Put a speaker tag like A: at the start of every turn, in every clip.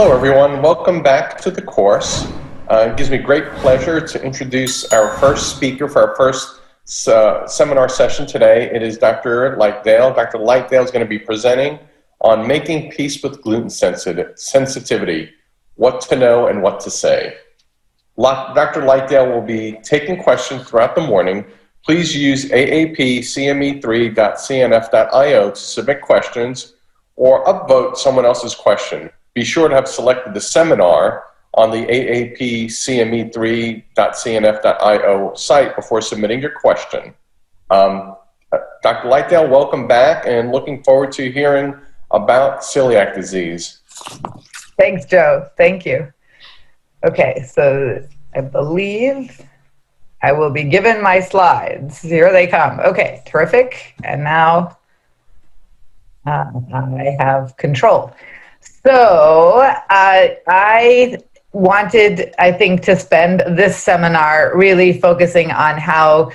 A: Hello everyone, welcome back to the course. It gives me great pleasure to introduce our first speaker for our first seminar session today. It is Dr. Lightdale. Dr. Lightdale is going to be presenting on making peace with gluten sensitivity, what to know and what to say. Dr. Lightdale will be taking questions throughout the morning. Please use aapcme3.cnf.io to submit questions or upvote someone else's question. Be sure to have selected the seminar on the aapcme3.cnf.io site before submitting your question. Dr. Lightdale, welcome back and looking forward to hearing about celiac disease.
B: Thanks, Joe. Thank you. Okay, so I believe I will be given my slides. Here they come. Okay, terrific. And now I have control. So I wanted, I think, to spend this seminar really focusing on how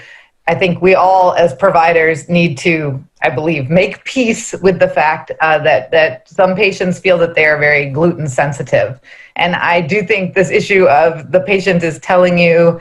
B: I think we all as providers need to, I believe, make peace with the fact that some patients feel that they are very gluten sensitive. And I do think this issue of the patient is telling you,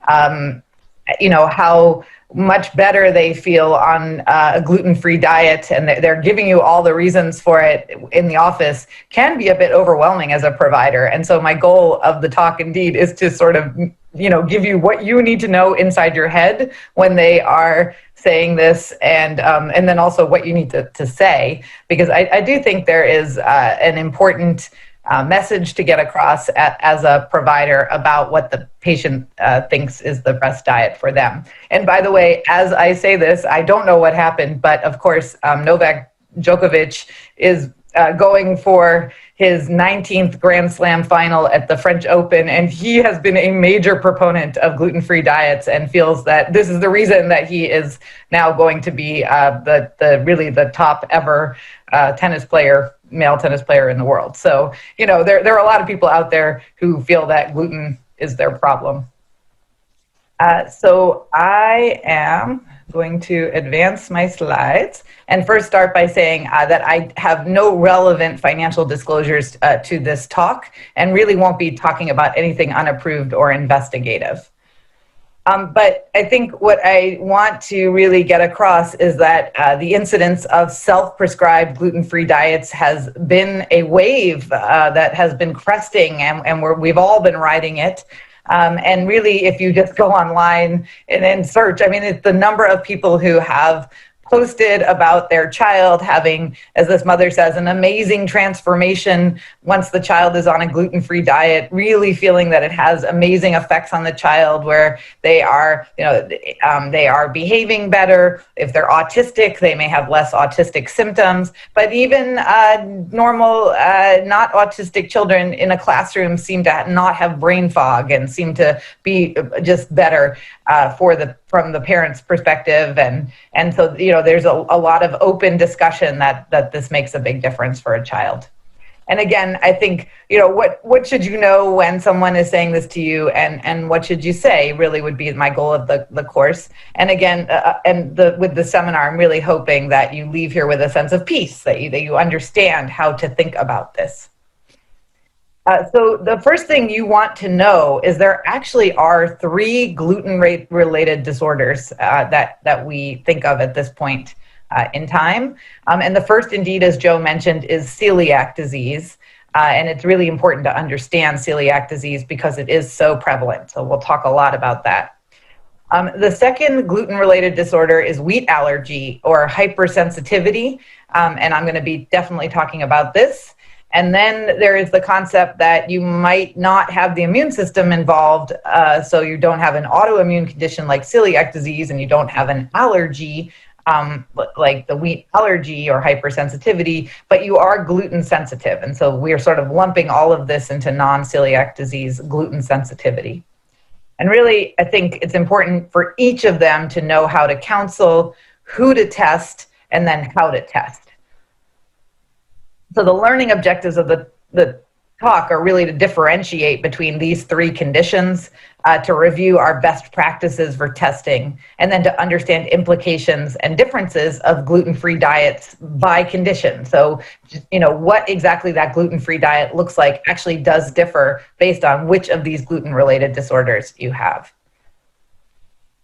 B: how much better they feel on a gluten-free diet, and they're giving you all the reasons for it in the office, can be a bit overwhelming as a provider. And so my goal of the talk indeed is to sort of, give you what you need to know inside your head when they are saying this, and then also what you need to say, because I do think there is an important message to get across as a provider about what the patient thinks is the best diet for them. And by the way, as I say this, I don't know what happened, but of course, Novak Djokovic is going for his 19th Grand Slam final at the French Open, and he has been a major proponent of gluten-free diets and feels that this is the reason that he is now going to be the top ever male tennis player in the world. So, there are a lot of people out there who feel that gluten is their problem. So I am going to advance my slides and first start by saying that I have no relevant financial disclosures to this talk and really won't be talking about anything unapproved or investigative. But I think what I want to really get across is that the incidence of self-prescribed gluten-free diets has been a wave that has been cresting, and we've all been riding it. And really, if you just go online and search, it's the number of people who have posted about their child having, as this mother says, an amazing transformation once the child is on a gluten-free diet, really feeling that it has amazing effects on the child, where they are, they are behaving better. If they're autistic, they may have less autistic symptoms, but even normal, not autistic children in a classroom seem to not have brain fog and seem to be just better from the parents' perspective. And so, there's a lot of open discussion that this makes a big difference for a child. And again, I think, what should you know when someone is saying this to you, and what should you say really would be my goal of the course. And again, with the seminar, I'm really hoping that you leave here with a sense of peace, that you understand how to think about this. So the first thing you want to know is there actually are 3 gluten-related disorders that we think of at this point in time. And the first, indeed, as Joe mentioned, is celiac disease. And it's really important to understand celiac disease because it is so prevalent. So we'll talk a lot about that. The second gluten-related disorder is wheat allergy or hypersensitivity. And I'm going to be definitely talking about this. And then there is the concept that you might not have the immune system involved, so you don't have an autoimmune condition like celiac disease, and you don't have an allergy like the wheat allergy or hypersensitivity, but you are gluten sensitive. And so we're sort of lumping all of this into non-celiac disease gluten sensitivity. And really, I think it's important for each of them to know how to counsel, who to test, and then how to test. So the learning objectives of the talk are really to differentiate between these three conditions, to review our best practices for testing, and then to understand implications and differences of gluten-free diets by condition. So, what exactly that gluten-free diet looks like actually does differ based on which of these gluten-related disorders you have.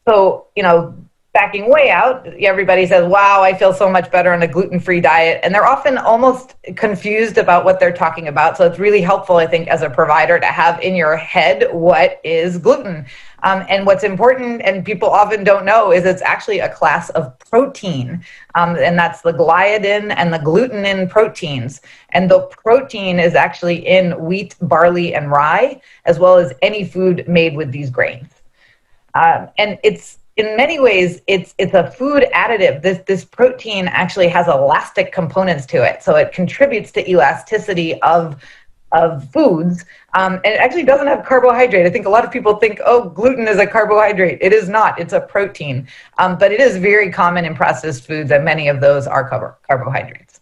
B: So, backing way out, everybody says, wow, I feel so much better on a gluten-free diet. And they're often almost confused about what they're talking about. So it's really helpful, I think, as a provider to have in your head what is gluten. And what's important, and people often don't know, is it's actually a class of protein. And that's the gliadin and the glutenin proteins. And the protein is actually in wheat, barley, and rye, as well as any food made with these grains. And it's, in many ways, it's a food additive. This protein actually has elastic components to it, so it contributes to elasticity of foods. And it actually doesn't have carbohydrate. I think a lot of people think, oh, gluten is a carbohydrate. It is not. It's a protein, but it is very common in processed foods, and many of those are carbohydrates.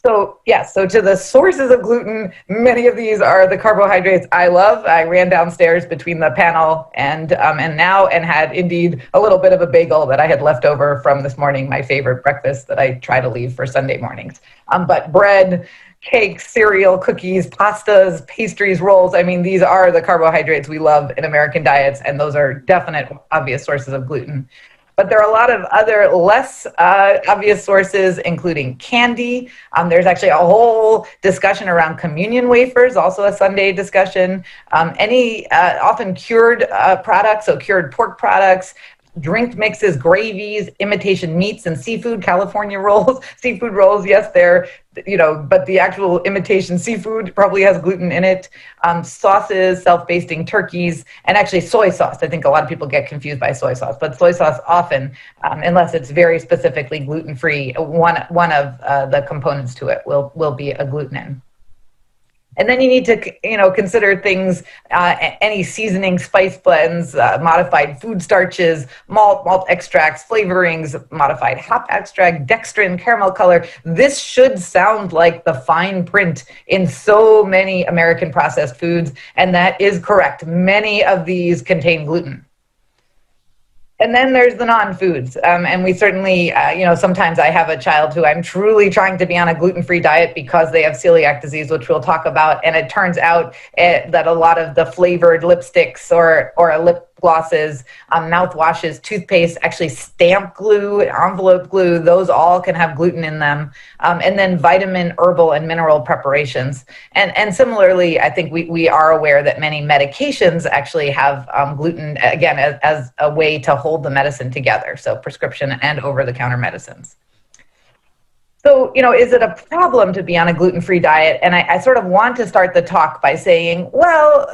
B: So so to the sources of gluten, many of these are the carbohydrates I love. I ran downstairs between the panel and now, and had indeed a little bit of a bagel that I had left over from this morning, my favorite breakfast that I try to leave for Sunday mornings. But bread, cakes, cereal, cookies, pastas, pastries, rolls, I mean, these are the carbohydrates we love in American diets, and those are definite, obvious sources of gluten. But there are a lot of other less obvious sources, including candy. There's actually a whole discussion around communion wafers, also a Sunday discussion. Any often cured products, so cured pork products, drink mixes, gravies, imitation meats, and seafood, California rolls, seafood rolls, yes, they're, but the actual imitation seafood probably has gluten in it. Sauces, self-basting turkeys, and actually soy sauce. I think a lot of people get confused by soy sauce, but soy sauce often, unless it's very specifically gluten-free, one of the components to it will be a glutenin. And then you need to, consider things, any seasoning, spice blends, modified food starches, malt extracts, flavorings, modified hop extract, dextrin, caramel color. This should sound like the fine print in so many American processed foods, and that is correct. Many of these contain gluten. And then there's the non-foods. And we certainly, sometimes I have a child who I'm truly trying to be on a gluten-free diet because they have celiac disease, which we'll talk about. And it turns out that a lot of the flavored lipsticks or lip glosses, mouthwashes, toothpaste, actually stamp glue, envelope glue, those all can have gluten in them. And then vitamin, herbal, and mineral preparations. And similarly, I think we are aware that many medications actually have gluten, again, as a way to hold the medicine together. So prescription and over-the-counter medicines. So, is it a problem to be on a gluten-free diet? And I sort of want to start the talk by saying, well,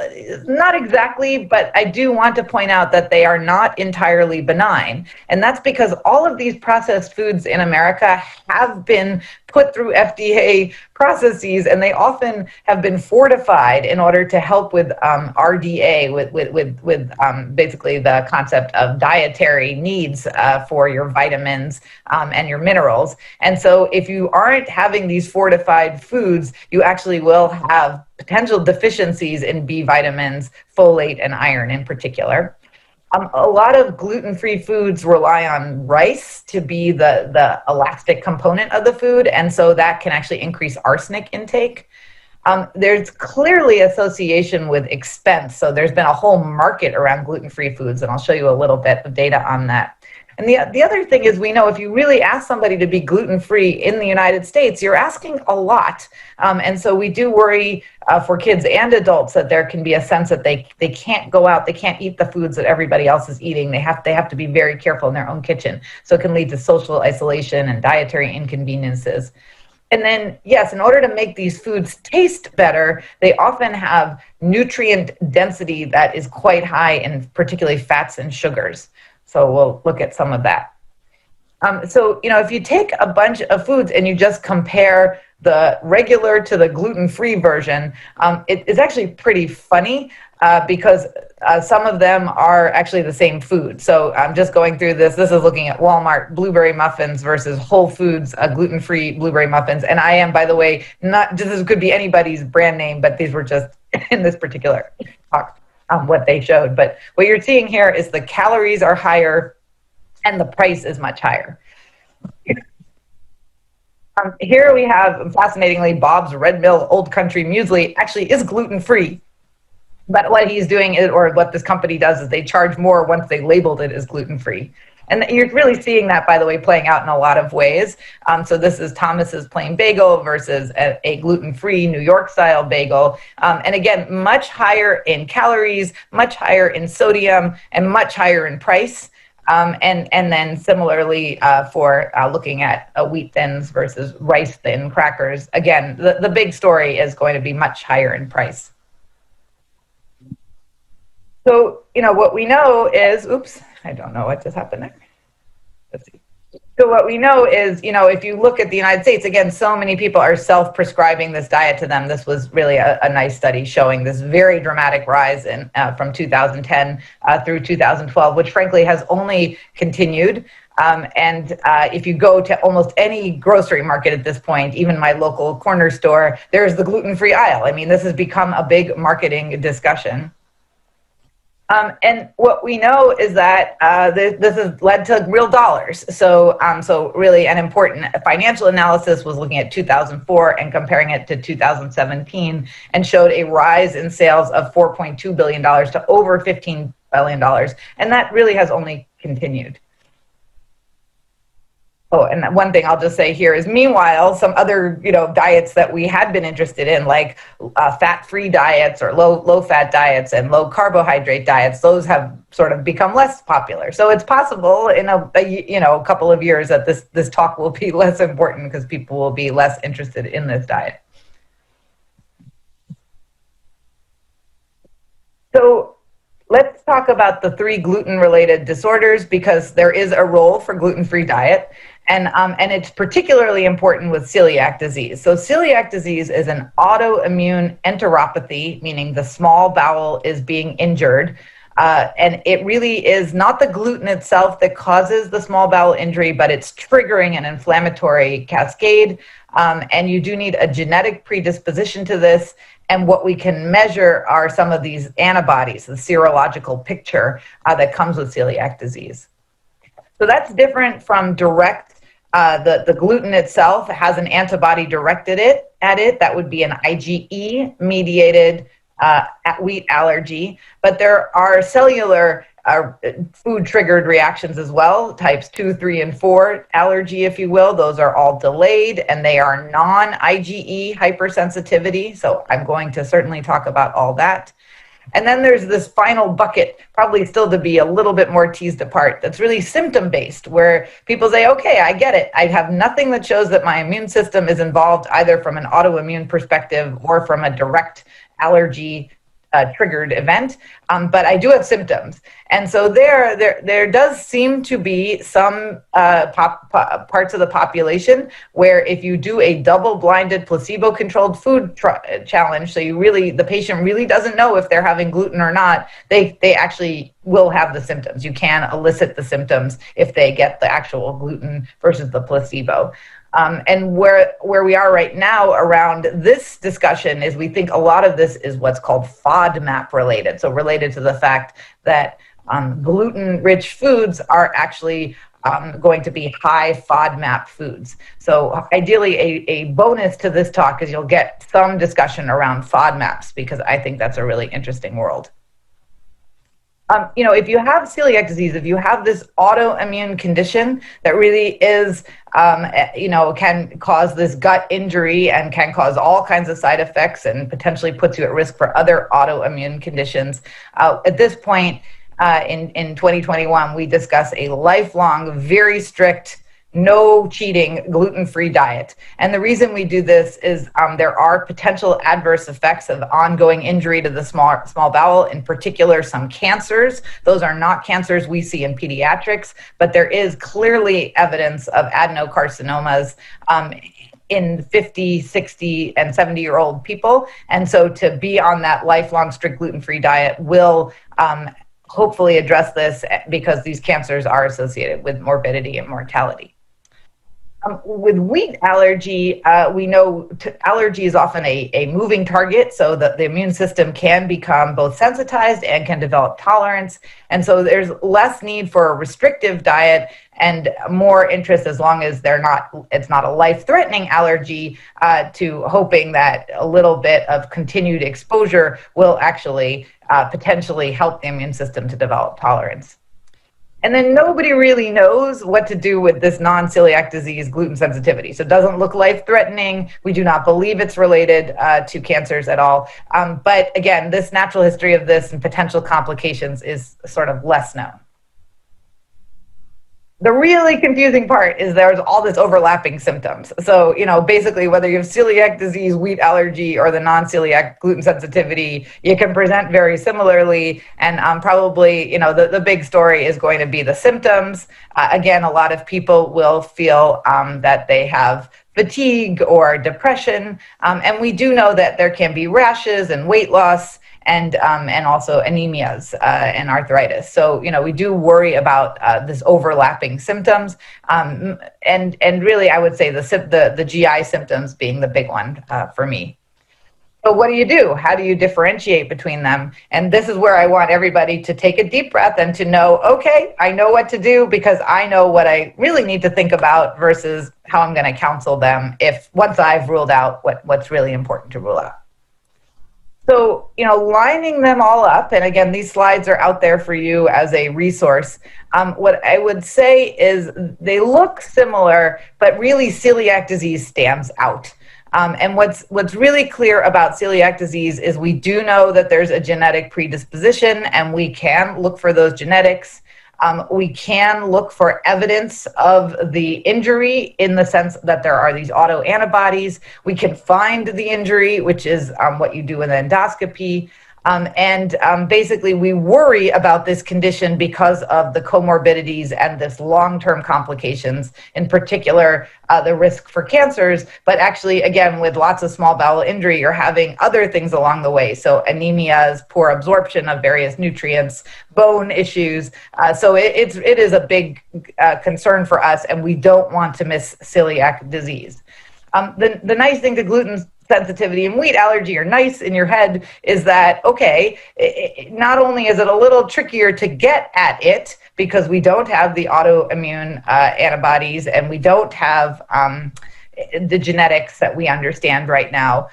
B: not exactly, but I do want to point out that they are not entirely benign. And that's because all of these processed foods in America have been put through FDA processes, and they often have been fortified in order to help with RDA, with basically the concept of dietary needs for your vitamins and your minerals. And so if you aren't having these fortified foods, you actually will have potential deficiencies in B vitamins, folate, and iron in particular. A lot of gluten-free foods rely on rice to be the elastic component of the food, and so that can actually increase arsenic intake. There's clearly association with expense, so there's been a whole market around gluten-free foods, and I'll show you a little bit of data on that. And the other thing is, we know if you really ask somebody to be gluten-free in the United States, you're asking a lot. And so we do worry for kids and adults that there can be a sense that they can't go out, they can't eat the foods that everybody else is eating. They have to be very careful in their own kitchen. So it can lead to social isolation and dietary inconveniences. And then, yes, in order to make these foods taste better, they often have nutrient density that is quite high in particularly fats and sugars. So we'll look at some of that. So, if you take a bunch of foods and you just compare the regular to the gluten-free version, it is actually pretty funny. because some of them are actually the same food. So I'm just going through this. This is looking at Walmart blueberry muffins versus Whole Foods gluten-free blueberry muffins. And I am, by the way, not just, this could be anybody's brand name, but these were just in this particular talk, what they showed. But what you're seeing here is the calories are higher and the price is much higher. Here we have, fascinatingly, Bob's Red Mill Old Country Muesli actually is gluten-free. But what he's doing is, or what this company does, is they charge more once they labeled it as gluten-free. And you're really seeing that, by the way, playing out in a lot of ways. So this is Thomas's plain bagel versus a gluten-free New York-style bagel. And again, much higher in calories, much higher in sodium, and much higher in price. And then similarly for looking at wheat thins versus rice thin crackers. Again, the big story is going to be much higher in price. So, what we know is, oops, I don't know what just happened there. Let's see. So what we know is, if you look at the United States, again, so many people are self-prescribing this diet to them. This was really a nice study showing this very dramatic rise in from 2010 through 2012, which frankly has only continued. And if you go to almost any grocery market at this point, even my local corner store, there's the gluten-free aisle. I mean, this has become a big marketing discussion. And what we know is that this has led to real dollars. So really an important financial analysis was looking at 2004 and comparing it to 2017 and showed a rise in sales of $4.2 billion to over $15 billion. And that really has only continued. Oh, and one thing I'll just say here is, meanwhile, some other diets that we had been interested in, like fat-free diets or low-fat diets and low-carbohydrate diets, those have sort of become less popular. So it's possible in a couple of years that this talk will be less important because people will be less interested in this diet. So let's talk about the 3 gluten-related disorders, because there is a role for gluten-free diet. And it's particularly important with celiac disease. So celiac disease is an autoimmune enteropathy, meaning the small bowel is being injured. And it really is not the gluten itself that causes the small bowel injury, but it's triggering an inflammatory cascade. And you do need a genetic predisposition to this. And what we can measure are some of these antibodies, the serological picture that comes with celiac disease. So that's different from direct. The gluten itself has an antibody directed at it. That would be an IgE-mediated wheat allergy. But there are cellular food-triggered reactions as well, types 2, 3, and 4 allergy, if you will. Those are all delayed, and they are non-IgE hypersensitivity. So I'm going to certainly talk about all that. And then there's this final bucket, probably still to be a little bit more teased apart, that's really symptom-based, where people say, okay, I get it. I have nothing that shows that my immune system is involved either from an autoimmune perspective or from a direct allergy triggered event, but I do have symptoms. And so there does seem to be some parts of the population where if you do a double-blinded placebo-controlled food challenge, so the patient really doesn't know if they're having gluten or not, they actually will have the symptoms. You can elicit the symptoms if they get the actual gluten versus the placebo. And where we are right now around this discussion is we think a lot of this is what's called FODMAP related. So related to the fact that gluten-rich foods are actually going to be high FODMAP foods. So ideally a bonus to this talk is you'll get some discussion around FODMAPs, because I think that's a really interesting world. If you have celiac disease, if you have this autoimmune condition that really is, can cause this gut injury and can cause all kinds of side effects and potentially puts you at risk for other autoimmune conditions. At this point in 2021, we discuss a lifelong, very strict, no cheating, gluten-free diet. And the reason we do this is there are potential adverse effects of ongoing injury to the small bowel, in particular some cancers. Those are not cancers we see in pediatrics, but there is clearly evidence of adenocarcinomas in 50, 60, and 70-year-old people. And so to be on that lifelong strict gluten-free diet will hopefully address this, because these cancers are associated with morbidity and mortality. With wheat allergy, we know allergy is often a moving target, so that the immune system can become both sensitized and can develop tolerance. And so there's less need for a restrictive diet and more interest, as long as it's not a life-threatening allergy, to hoping that a little bit of continued exposure will actually potentially help the immune system to develop tolerance. And then nobody really knows what to do with this non-celiac disease gluten sensitivity. So it doesn't look life-threatening. We do not believe it's related to cancers at all. But again, this natural history of this and potential complications is sort of less known. The really confusing part is there's all this overlapping symptoms. So, basically, whether you have celiac disease, wheat allergy, or the non-celiac gluten sensitivity, you can present very similarly. And probably, the big story is going to be the symptoms. Again, a lot of people will feel that they have fatigue or depression. And we do know that there can be rashes and weight loss, and also anemias and arthritis. So, we do worry about this overlapping symptoms. And really, I would say the GI symptoms being the big one for me. So what do? How do you differentiate between them? And this is where I want everybody to take a deep breath and to know, okay, I know what to do, because I know what I really need to think about versus how I'm going to counsel them once I've ruled out what's really important to rule out. So, lining them all up, and again, these slides are out there for you as a resource. What I would say is they look similar, but really celiac disease stands out. And what's really clear about celiac disease is we do know that there's a genetic predisposition, and we can look for those genetics. We can look for evidence of the injury in the sense that there are these autoantibodies. We can find the injury, which is what you do with endoscopy. Basically, we worry about this condition because of the comorbidities and this long-term complications, in particular, the risk for cancers. But actually, again, with lots of small bowel injury, you're having other things along the way. So anemias, poor absorption of various nutrients, bone issues. So it is a big concern for us, and we don't want to miss celiac disease. The nice thing to gluten sensitivity and wheat allergy are nice in your head is that, okay, not only is it a little trickier to get at it because we don't have the autoimmune antibodies, and we don't have the genetics that we understand right now.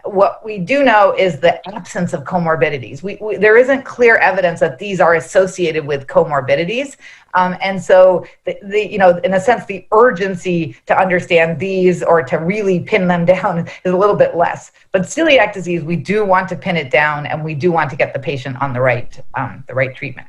B: What we do know is the absence of comorbidities. There isn't clear evidence that these are associated with comorbidities. And so, in a sense, the urgency to understand these or to really pin them down is a little bit less. But celiac disease, we do want to pin it down, and we do want to get the patient on the right treatment.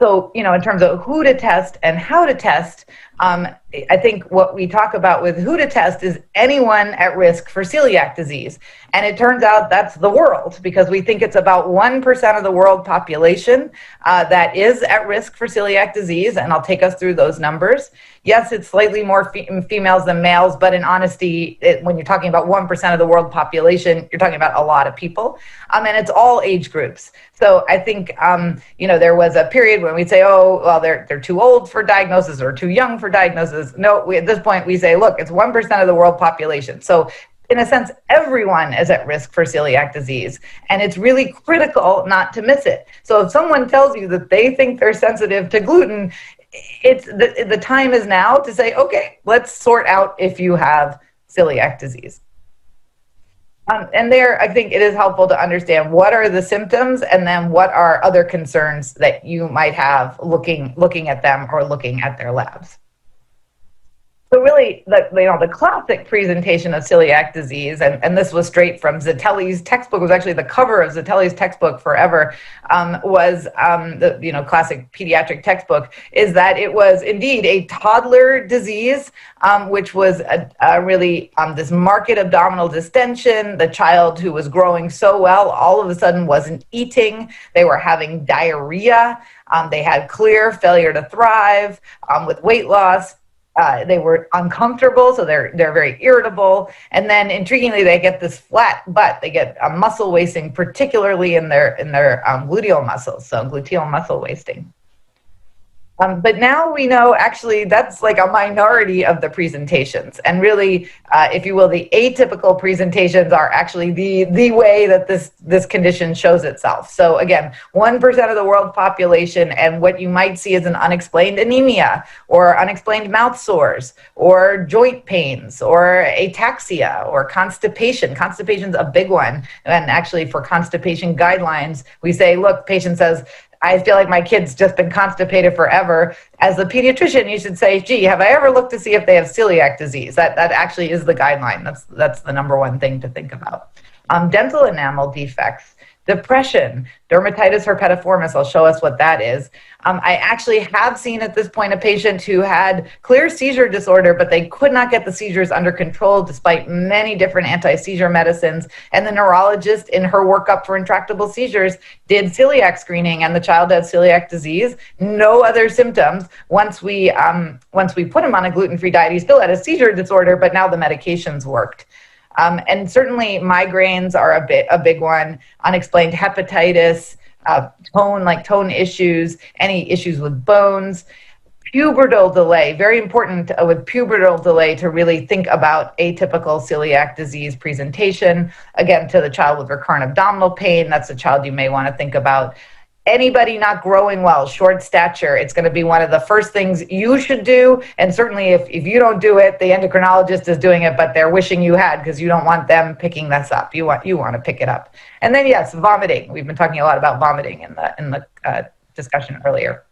B: So, in terms of who to test and how to test, I think what we talk about with who to test is anyone at risk for celiac disease. And it turns out that's the world, because we think it's about 1% of the world population that is at risk for celiac disease. And I'll take us through those numbers. Yes, it's slightly more females than males, but in honesty, when you're talking about 1% of the world population, you're talking about a lot of people. And it's all age groups. So I think, there was a period when we'd say, oh, well, they're too old for diagnosis or too young for diagnosis. No, at this point, we say, look, it's 1% of the world population. So in a sense, everyone is at risk for celiac disease. And it's really critical not to miss it. So if someone tells you that they think they're sensitive to gluten, the time is now to say, okay, let's sort out if you have celiac disease. And there, I think it is helpful to understand what are the symptoms, and then what are other concerns that you might have looking at them or looking at their labs. So really, the classic presentation of celiac disease, and this was straight from Zitelli's textbook, was actually the cover of Zitelli's textbook forever, was the classic pediatric textbook, is that it was indeed a toddler disease, which was really this marked abdominal distension. The child who was growing so well all of a sudden wasn't eating. They were having diarrhea. They had clear failure to thrive with weight loss. They were uncomfortable, so they're very irritable. And then, intriguingly, they get this flat butt. They get a muscle wasting, particularly in their gluteal muscles, so gluteal muscle wasting. But now we know actually that's like a minority of the presentations. And really, if you will, the atypical presentations are actually the way that this condition shows itself. So again, 1% of the world population, and what you might see is an unexplained anemia or unexplained mouth sores or joint pains or ataxia or constipation. Constipation's a big one. And actually for constipation guidelines, we say, look, patient says, I feel like my kid's just been constipated forever. As a pediatrician, you should say, gee, have I ever looked to see if they have celiac disease? That actually is the guideline. That's the number one thing to think about. Dental enamel defects, depression, dermatitis herpetiformis, I'll show us what that is. I actually have seen at this point a patient who had clear seizure disorder, but they could not get the seizures under control despite many different anti-seizure medicines. And the neurologist in her workup for intractable seizures did celiac screening, and the child had celiac disease, no other symptoms. Once we put him on a gluten-free diet, he still had a seizure disorder, but now the medications worked. And certainly migraines are a big one, unexplained hepatitis, tone issues, any issues with bones, pubertal delay, very important with pubertal delay to really think about atypical celiac disease presentation. Again, to the child with recurrent abdominal pain, that's a child you may want to think about. Anybody not growing well, short stature, it's going to be one of the first things you should do. And certainly if you don't do it, the endocrinologist is doing it, but they're wishing you had because you don't want them picking this up. You want to pick it up. And then, yes, vomiting. We've been talking a lot about vomiting in the discussion earlier.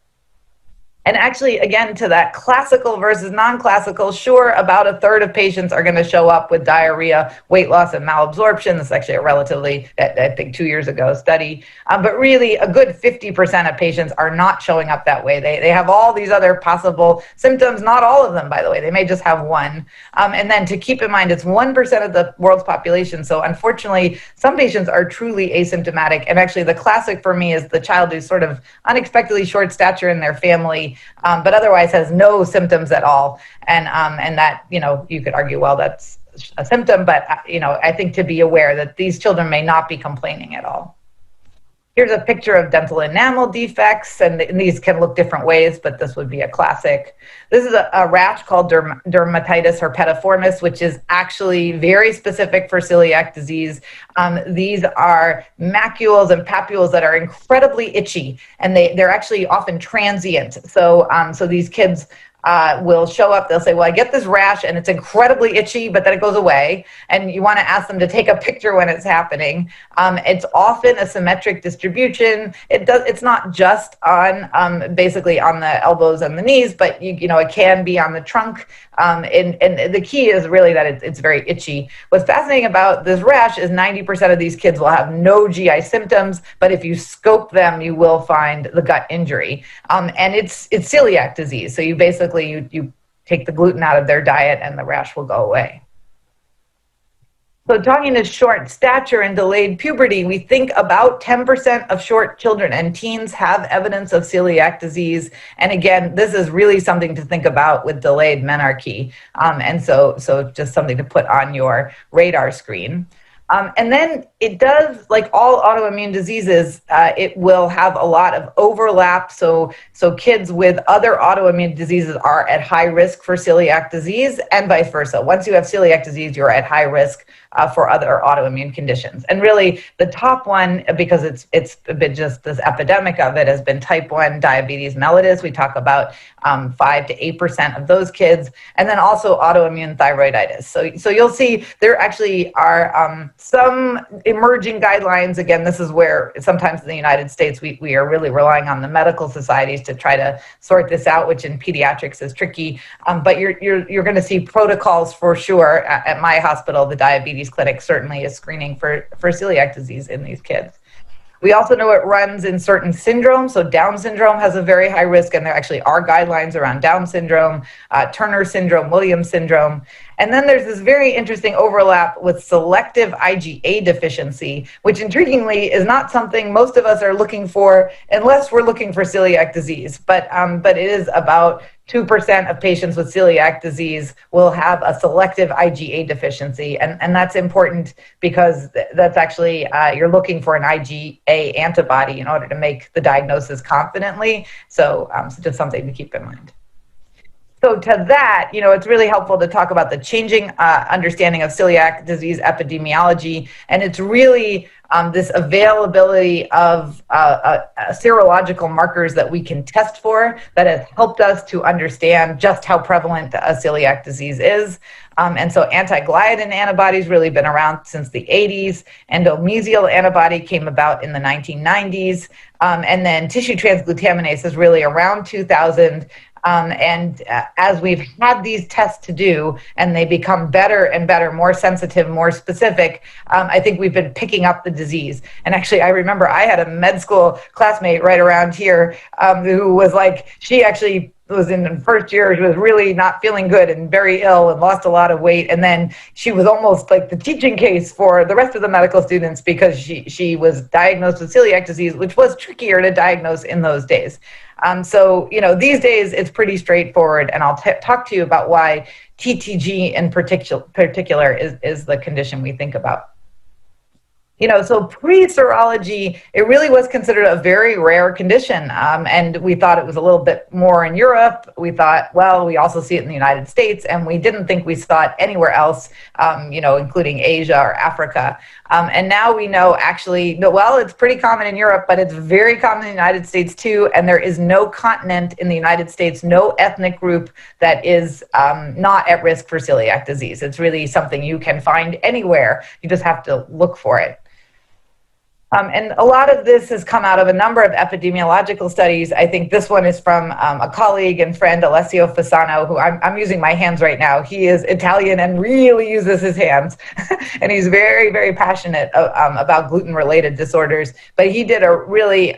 B: And actually, again, to that classical versus non-classical, sure, about a third of patients are going to show up with diarrhea, weight loss, and malabsorption. This is actually a relatively, I think, 2 years ago study. But really, a good 50% of patients are not showing up that way. They have all these other possible symptoms, not all of them, by the way. They may just have one. And then to keep in mind, it's 1% of the world's population. So unfortunately, some patients are truly asymptomatic. And actually, the classic for me is the child who's sort of unexpectedly short stature in their family, but otherwise has no symptoms at all. And that, you could argue, well, that's a symptom, but, I think to be aware that these children may not be complaining at all. Here's a picture of dental enamel defects, and these can look different ways, but this would be a classic. This is a rash called dermatitis herpetiformis, which is actually very specific for celiac disease. These are macules and papules that are incredibly itchy, and they're actually often transient. So these kids will show up, they'll say, well, I get this rash and it's incredibly itchy, but then it goes away. And you want to ask them to take a picture when it's happening. It's often a symmetric distribution. It's not just on basically on the elbows and the knees, but it can be on the trunk. And the key is really that it's very itchy. What's fascinating about this rash is 90% of these kids will have no GI symptoms, but if you scope them, you will find the gut injury. And it's celiac disease. So you basically, you take the gluten out of their diet and the rash will go away. So talking to short stature and delayed puberty, we think about 10% of short children and teens have evidence of celiac disease. And again, this is really something to think about with delayed menarche. And so just something to put on your radar screen. And then it does, like all autoimmune diseases, it will have a lot of overlap. So kids with other autoimmune diseases are at high risk for celiac disease and vice versa. Once you have celiac disease, you're at high risk for other autoimmune conditions. And really the top one, because it's been just this epidemic of it, has been type 1 diabetes mellitus. We talk about 5 to 8% of those kids. And then also autoimmune thyroiditis. So you'll see there actually are some emerging guidelines. Again, this is where sometimes in the United States, we are really relying on the medical societies to try to sort this out, which in pediatrics is tricky. But you're going to see protocols for sure. At my hospital, the diabetes clinic certainly is screening for celiac disease in these kids. We also know it runs in certain syndromes. So Down syndrome has a very high risk, and there actually are guidelines around Down syndrome, Turner syndrome, Williams syndrome. And then there's this very interesting overlap with selective IgA deficiency, which intriguingly is not something most of us are looking for unless we're looking for celiac disease. But it is about 2% of patients with celiac disease will have a selective IgA deficiency. And that's important because that's actually, you're looking for an IgA antibody in order to make the diagnosis confidently. So just something to keep in mind. So to that, it's really helpful to talk about the changing understanding of celiac disease epidemiology. And it's really this availability of serological markers that we can test for that has helped us to understand just how prevalent celiac disease is. And so anti-gliadin antibodies really been around since the 80s. Endomysial antibody came about in the 1990s. And then tissue transglutaminase is really around 2000. As we've had these tests to do and they become better and better, more sensitive, more specific, I think we've been picking up the disease. And actually, I remember I had a med school classmate right around here who was like, she actually was in the first year, she was really not feeling good and very ill and lost a lot of weight. And then she was almost like the teaching case for the rest of the medical students because she was diagnosed with celiac disease, which was trickier to diagnose in those days. So, these days it's pretty straightforward, and I'll talk to you about why TTG in particular is the condition we think about. So pre-serology, it really was considered a very rare condition. And we thought it was a little bit more in Europe. We thought, well, we also see it in the United States, and we didn't think we saw it anywhere else, including Asia or Africa. And now we know actually, well, it's pretty common in Europe, but it's very common in the United States too. And there is no continent in the United States, no ethnic group that is not at risk for celiac disease. It's really something you can find anywhere. You just have to look for it. And a lot of this has come out of a number of epidemiological studies. I think this one is from a colleague and friend, Alessio Fasano, who I'm using my hands right now. He is Italian and really uses his hands. And he's very, very passionate about gluten-related disorders. But he did a really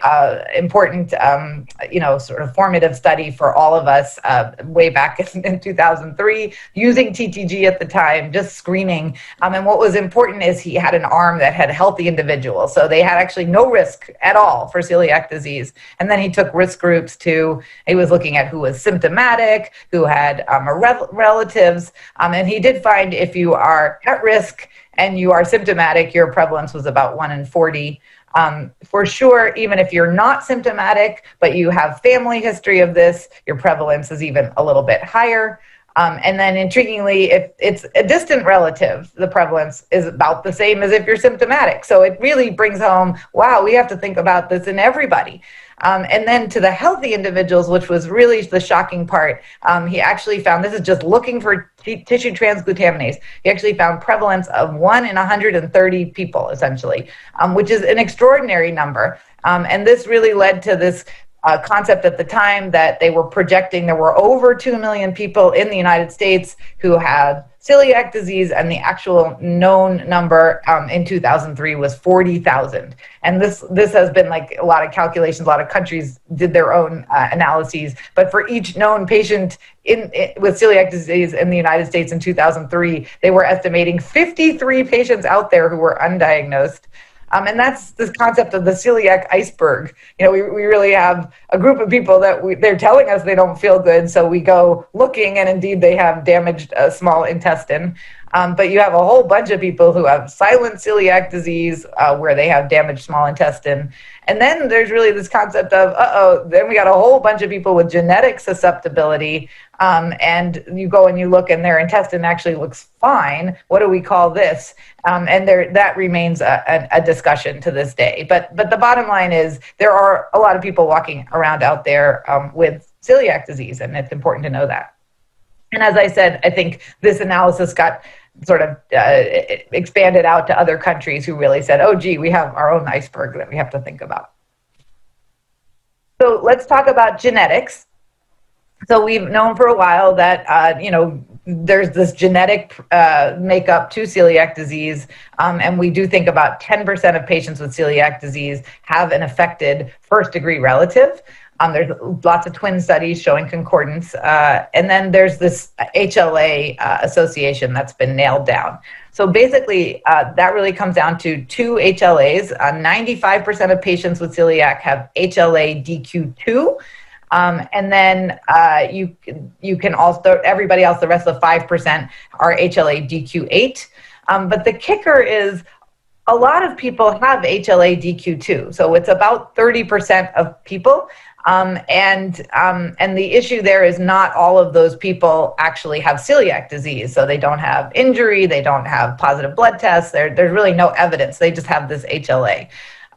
B: important, sort of formative study for all of us way back in 2003, using TTG at the time, just screening. And what was important is he had an arm that had healthy individuals. So they had actually no risk at all for celiac disease. And then he took risk groups too. He was looking at who was symptomatic, who had relatives. And he did find if you are at risk and you are symptomatic, your prevalence was about 1 in 40. For sure, even if you're not symptomatic, but you have family history of this, your prevalence is even a little bit higher. And then intriguingly, if it's a distant relative, the prevalence is about the same as if you're symptomatic. So it really brings home, wow, we have to think about this in everybody. And then to the healthy individuals, which was really the shocking part, he actually found, this is just looking for tissue transglutaminase, he actually found prevalence of 1 in 130 people, essentially, which is an extraordinary number. And this really led to this concept at the time that they were projecting there were over 2 million people in the United States who had celiac disease, and the actual known number in 2003 was 40,000. And this has been like a lot of calculations, a lot of countries did their own analyses, but for each known patient with celiac disease in the United States in 2003, they were estimating 53 patients out there who were undiagnosed. And that's this concept of the celiac iceberg. We really have a group of people that they're telling us they don't feel good, so we go looking, and indeed they have damaged small intestine. But you have a whole bunch of people who have silent celiac disease where they have damaged small intestine. And then there's really this concept of, then we got a whole bunch of people with genetic susceptibility. And you go and you look and their intestine actually looks fine. What do we call this? And that remains a discussion to this day. But the bottom line is there are a lot of people walking around out there with celiac disease, and it's important to know that. And as I said, I think this analysis got sort of expanded out to other countries who really said, oh, gee, we have our own iceberg that we have to think about. So let's talk about genetics. So we've known for a while that, there's this genetic makeup to celiac disease. And we do think about 10% of patients with celiac disease have an affected first-degree relative. There's lots of twin studies showing concordance. And then there's this HLA association that's been nailed down. So basically, that really comes down to 2 HLAs. 95% of patients with celiac have HLA-DQ2. And then you can also, everybody else, the rest of the 5% are HLA-DQ8. But the kicker is a lot of people have HLA-DQ2. So it's about 30% of people. And the issue there is not all of those people actually have celiac disease. So they don't have injury, they don't have positive blood tests, there's really no evidence. They just have this HLA.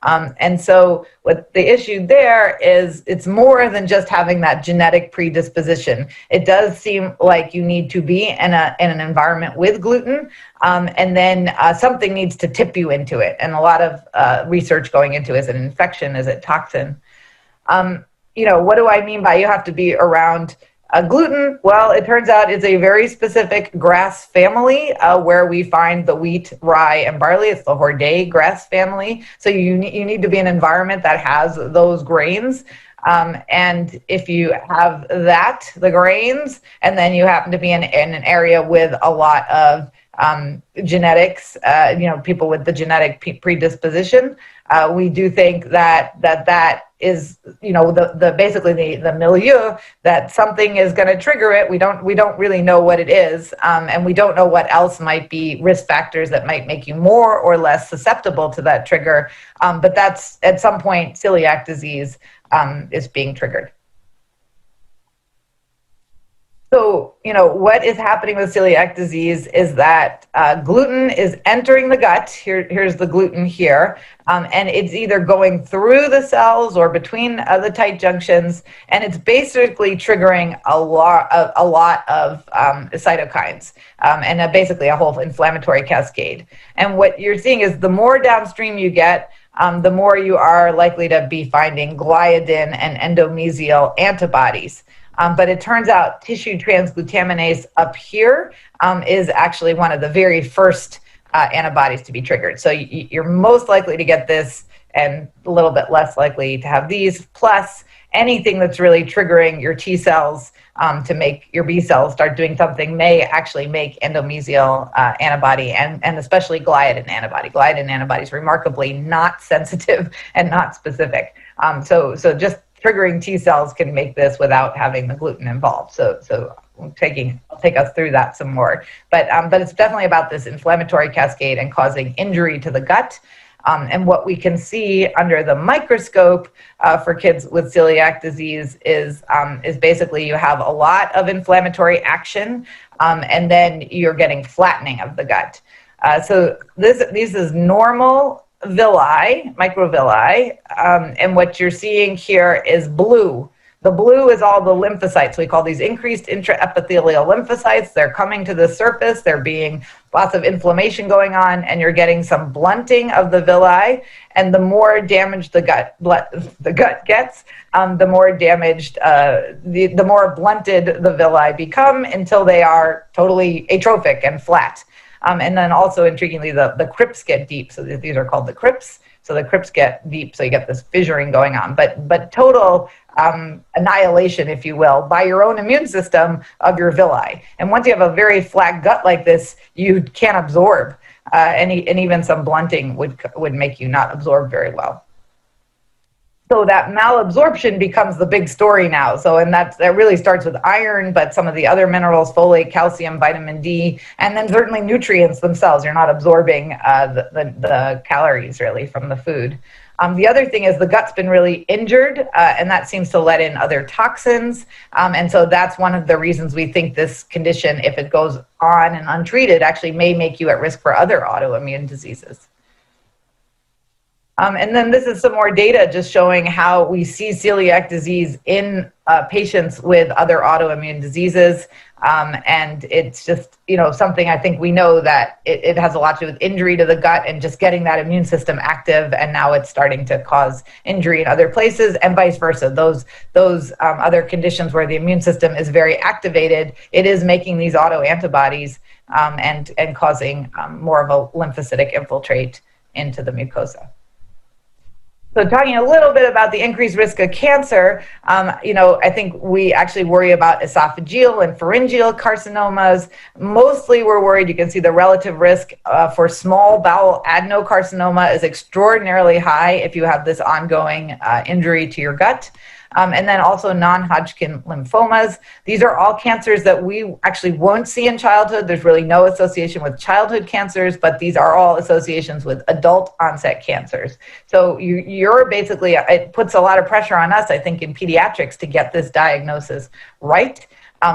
B: And so what the issue there is, it's more than just having that genetic predisposition. It does seem like you need to be in an environment with gluten, and then something needs to tip you into it. And a lot of research going into, is it an infection, is it toxin? What do I mean by you have to be around gluten? Well, it turns out it's a very specific grass family where we find the wheat, rye, and barley. It's the Hordeae grass family. So you need to be in an environment that has those grains. And if you have that, the grains, and then you happen to be in an area with a lot of genetics, people with the genetic predisposition, we do think that is, basically the milieu, that something is going to trigger it. We don't really know what it is, and we don't know what else might be risk factors that might make you more or less susceptible to that trigger. But that's, at some point, celiac disease is being triggered. So, what is happening with celiac disease is that gluten is entering the gut. Here's the gluten here. And it's either going through the cells or between the tight junctions. And it's basically triggering a lot of cytokines and basically a whole inflammatory cascade. And what you're seeing is the more downstream you get, the more you are likely to be finding gliadin and endomysial antibodies. But it turns out tissue transglutaminase up here is actually one of the very first antibodies to be triggered. So you're most likely to get this and a little bit less likely to have these, plus anything that's really triggering your T cells to make your B cells start doing something may actually make endomysial antibody and especially gliadin antibody. Gliadin antibody is remarkably not sensitive and not specific. So just triggering T cells can make this without having the gluten involved. So I'll take us through that some more. But it's definitely about this inflammatory cascade and causing injury to the gut. And what we can see under the microscope for kids with celiac disease is basically you have a lot of inflammatory action, and then you're getting flattening of the gut. So this is normal villi, microvilli, and what you're seeing here is blue. The blue is all the lymphocytes. We call these increased intraepithelial lymphocytes. They're coming to the surface. There being lots of inflammation going on, and you're getting some blunting of the villi. And the more damaged the gut gets, the more damaged, the more blunted the villi become until they are totally atrophic and flat. And then also, intriguingly, the crypts get deep. So these are called the crypts. So the crypts get deep, so you get this fissuring going on. But total annihilation, if you will, by your own immune system of your villi. And once you have a very flat gut like this, you can't absorb. And even some blunting would make you not absorb very well. So that malabsorption becomes the big story now. So, and that really starts with iron, but some of the other minerals, folate, calcium, vitamin D, and then certainly nutrients themselves. You're not absorbing the calories really from the food. The other thing is the gut's been really injured, and that seems to let in other toxins. And so that's one of the reasons we think this condition, if it goes on and untreated, actually may make you at risk for other autoimmune diseases. And then this is some more data just showing how we see celiac disease in patients with other autoimmune diseases. And it's just, something I think we know that it has a lot to do with injury to the gut and just getting that immune system active. And now it's starting to cause injury in other places and vice versa. Those other conditions where the immune system is very activated, it is making these autoantibodies and causing more of a lymphocytic infiltrate into the mucosa. So talking a little bit about the increased risk of cancer, I think we actually worry about esophageal and pharyngeal carcinomas. Mostly we're worried, you can see the relative risk for small bowel adenocarcinoma is extraordinarily high if you have this ongoing injury to your gut. and then also non-Hodgkin lymphomas. These are all cancers that we actually won't see in childhood. There's really no association with childhood cancers, but these are all associations with adult onset cancers. So you're basically, it puts a lot of pressure on us, I think, in pediatrics to get this diagnosis right,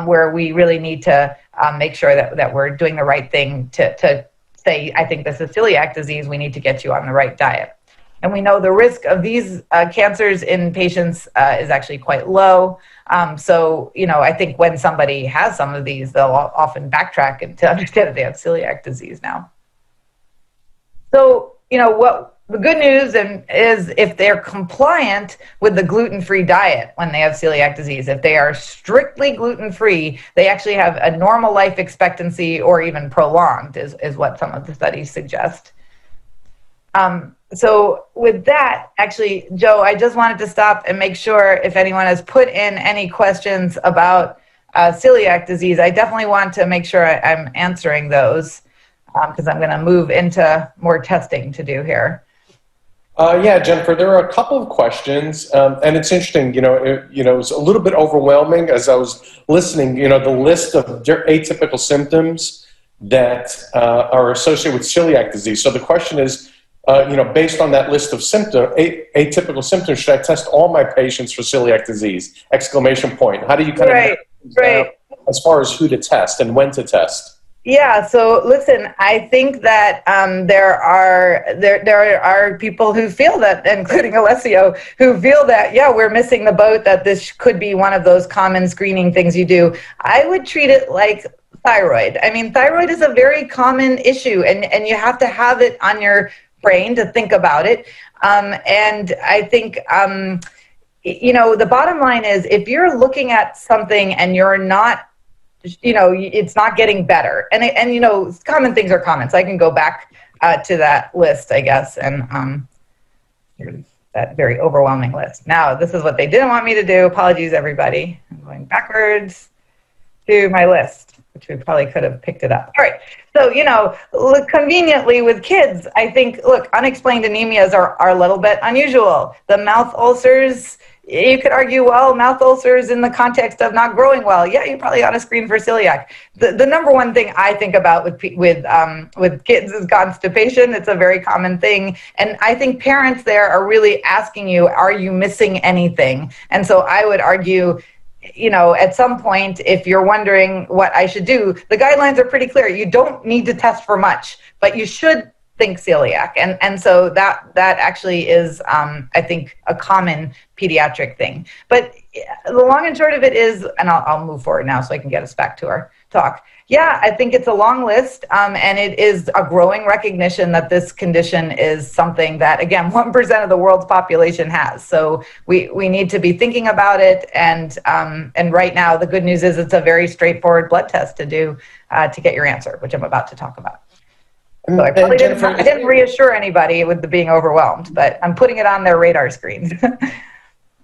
B: where we really need to make sure that we're doing the right thing to say, I think this is celiac disease, we need to get you on the right diet. And we know the risk of these cancers in patients is actually quite low. So, I think when somebody has some of these, they'll often backtrack and to understand that they have celiac disease now. So, what the good news is if they're compliant with the gluten-free diet when they have celiac disease, if they are strictly gluten-free, they actually have a normal life expectancy or even prolonged is what some of the studies suggest. So with that, actually, Joe, I just wanted to stop and make sure if anyone has put in any questions about celiac disease, I definitely want to make sure I'm answering those because I'm going to move into more testing to do here.
A: Yeah, Jennifer, there are a couple of questions, and it's interesting, it was a little bit overwhelming as I was listening, the list of atypical symptoms that are associated with celiac disease. So the question is, based on that list of atypical symptoms, should I test all my patients for celiac disease? Exclamation point. How do you kind of as far as who to test and when to test?
B: Yeah, so listen, I think that there are people who feel that, including Alessio, who feel that, yeah, we're missing the boat, that this could be one of those common screening things you do. I would treat it like thyroid. I mean, thyroid is a very common issue, and you have to have it on your brain to think about it. And I think, the bottom line is if you're looking at something and you're not, it's not getting better. And common things are common. So I can go back to that list, I guess. And here's that very overwhelming list. Now, this is what they didn't want me to do. Apologies, everybody. I'm going backwards to my list, which we probably could have picked it up. All right. So, look, conveniently with kids, I think, unexplained anemias are a little bit unusual. The mouth ulcers, you could argue, well, mouth ulcers in the context of not growing well. Yeah, you probably ought to screen for celiac. The number one thing I think about with kids is constipation. It's a very common thing. And I think parents there are really asking you, are you missing anything? And so I would argue, at some point, if you're wondering what I should do, the guidelines are pretty clear. You don't need to test for much, but you should think celiac. And so that actually is, I think, a common pediatric thing. But the long and short of it is, and I'll move forward now so I can get us back to our talk. Yeah, I think it's a long list, and it is a growing recognition that this condition is something that, again, 1% of the world's population has. So we need to be thinking about it, and right now the good news is it's a very straightforward blood test to do to get your answer, which I'm about to talk about. So I probably didn't reassure anybody with the being overwhelmed, but I'm putting it on their radar screens.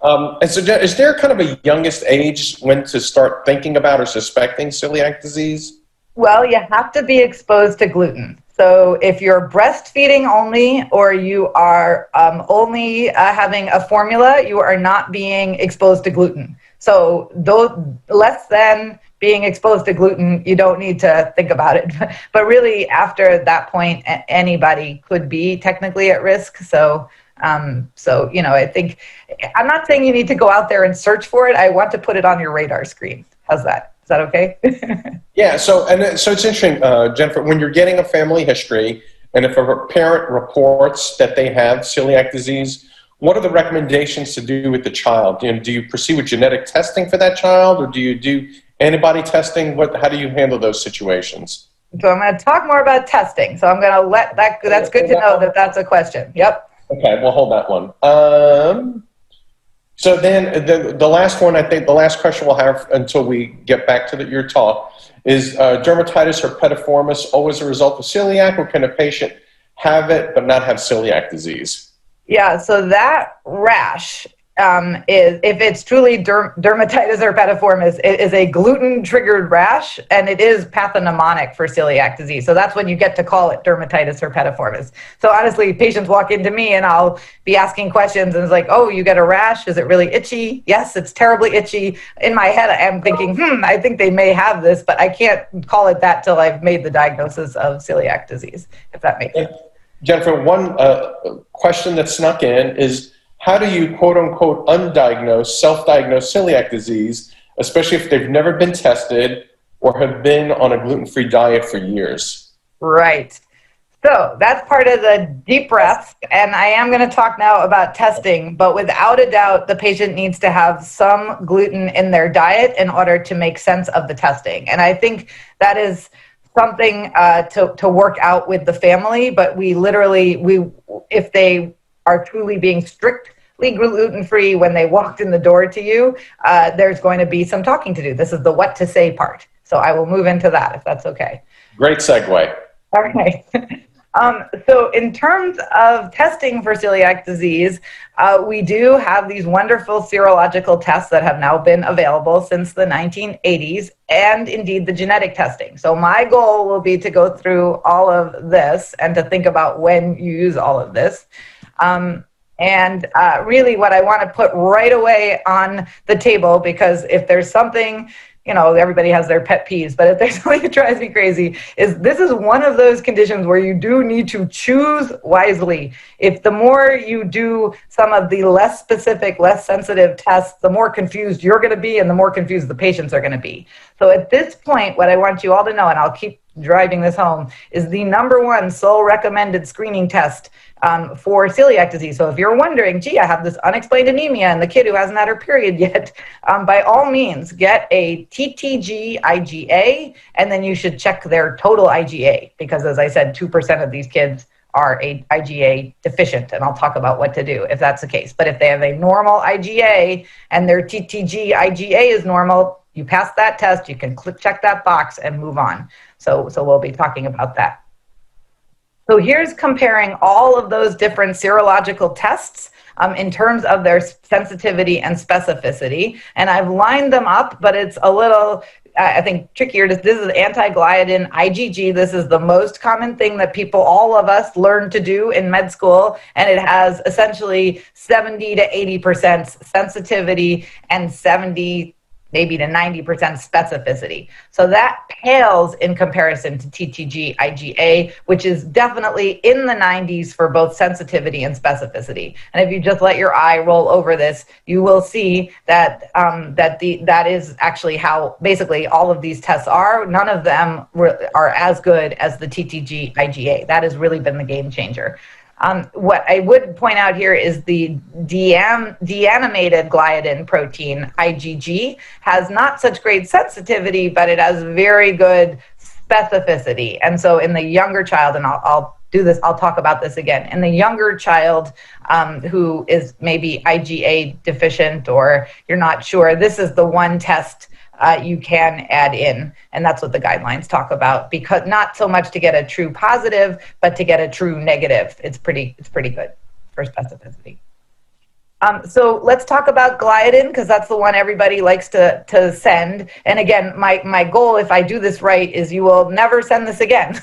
A: And so is there kind of a youngest age when to start thinking about or suspecting celiac disease?
B: Well, you have to be exposed to gluten. So if you're breastfeeding only, or you are only having a formula, you are not being exposed to gluten. So less than being exposed to gluten, you don't need to think about it. But really, after that point, anybody could be technically at risk. So I think, I'm not saying you need to go out there and search for it. I want to put it on your radar screen. How's that? Is that okay?
A: Yeah, so it's interesting, Jennifer, when you're getting a family history, and if a parent reports that they have celiac disease, what are the recommendations to do with the child? Do you proceed with genetic testing for that child, or do you do antibody testing? How do you handle those situations?
B: So I'm going to talk more about testing. So I'm going to let that's good to know that that's a question. Yep.
A: Okay, we'll hold that one. So then the last one, I think the last question we'll have until we get back to your talk is dermatitis herpetiformis always a result of celiac, or can a patient have it but not have celiac disease?
B: Yeah, so that rash is, if it's truly dermatitis herpetiformis, it is a gluten-triggered rash, and it is pathognomonic for celiac disease. So that's when you get to call it dermatitis herpetiformis. So honestly, patients walk into me and I'll be asking questions, and it's like, oh, you get a rash? Is it really itchy? Yes, it's terribly itchy. In my head, I'm thinking, I think they may have this, but I can't call it that till I've made the diagnosis of celiac disease, if that makes sense.
A: Jennifer, one question that snuck in is, how do you, quote unquote, undiagnose, self-diagnose celiac disease, especially if they've never been tested or have been on a gluten-free diet for years?
B: Right. So that's part of the deep breaths. And I am going to talk now about testing, but without a doubt, the patient needs to have some gluten in their diet in order to make sense of the testing. And I think that is something to work out with the family, but if they are truly being strictly gluten-free when they walked in the door to you, there's going to be some talking to do. This is the what to say part. So I will move into that, if that's okay.
A: Great segue.
B: All right. So in terms of testing for celiac disease, we do have these wonderful serological tests that have now been available since the 1980s, and indeed the genetic testing. So my goal will be to go through all of this and to think about when you use all of this. Really what I want to put right away on the table, because if there's something, everybody has their pet peeves, but if there's something that drives me crazy, this is one of those conditions where you do need to choose wisely. If the more you do some of the less specific, less sensitive tests, the more confused you're going to be and the more confused the patients are going to be. So at this point, what I want you all to know, and I'll keep driving this home, is the number one sole recommended screening test for celiac disease. So if you're wondering, gee, I have this unexplained anemia and the kid who hasn't had her period yet, by all means, get a TTG IgA, and then you should check their total IgA, because as I said, 2% of these kids are IgA deficient, and I'll talk about what to do if that's the case. But if they have a normal IgA and their TTG IgA is normal, you pass that test, you can check that box and move on. So we'll be talking about that. So here's comparing all of those different serological tests in terms of their sensitivity and specificity. And I've lined them up, but it's a little, I think, trickier. This is anti-gliadin IgG. This is the most common thing that all of us learn to do in med school. And it has essentially 70 to 80% sensitivity and 70 maybe to 90% specificity. So that pales in comparison to TTG IgA, which is definitely in the 90s for both sensitivity and specificity. And if you just let your eye roll over this, you will see that that is actually how basically all of these tests are. None of them are as good as the TTG IgA. That has really been the game changer. What I would point out here is the deanimated gliadin protein, IgG, has not such great sensitivity, but it has very good specificity. And so in the younger child, and I'll talk about this again, in the younger child who is maybe IgA deficient or you're not sure, this is the one test you can add in, and that's what the guidelines talk about, because not so much to get a true positive, but to get a true negative. It's pretty good for specificity. So let's talk about gliadin, because that's the one everybody likes to send. And again, my goal, if I do this right, is you will never send this again.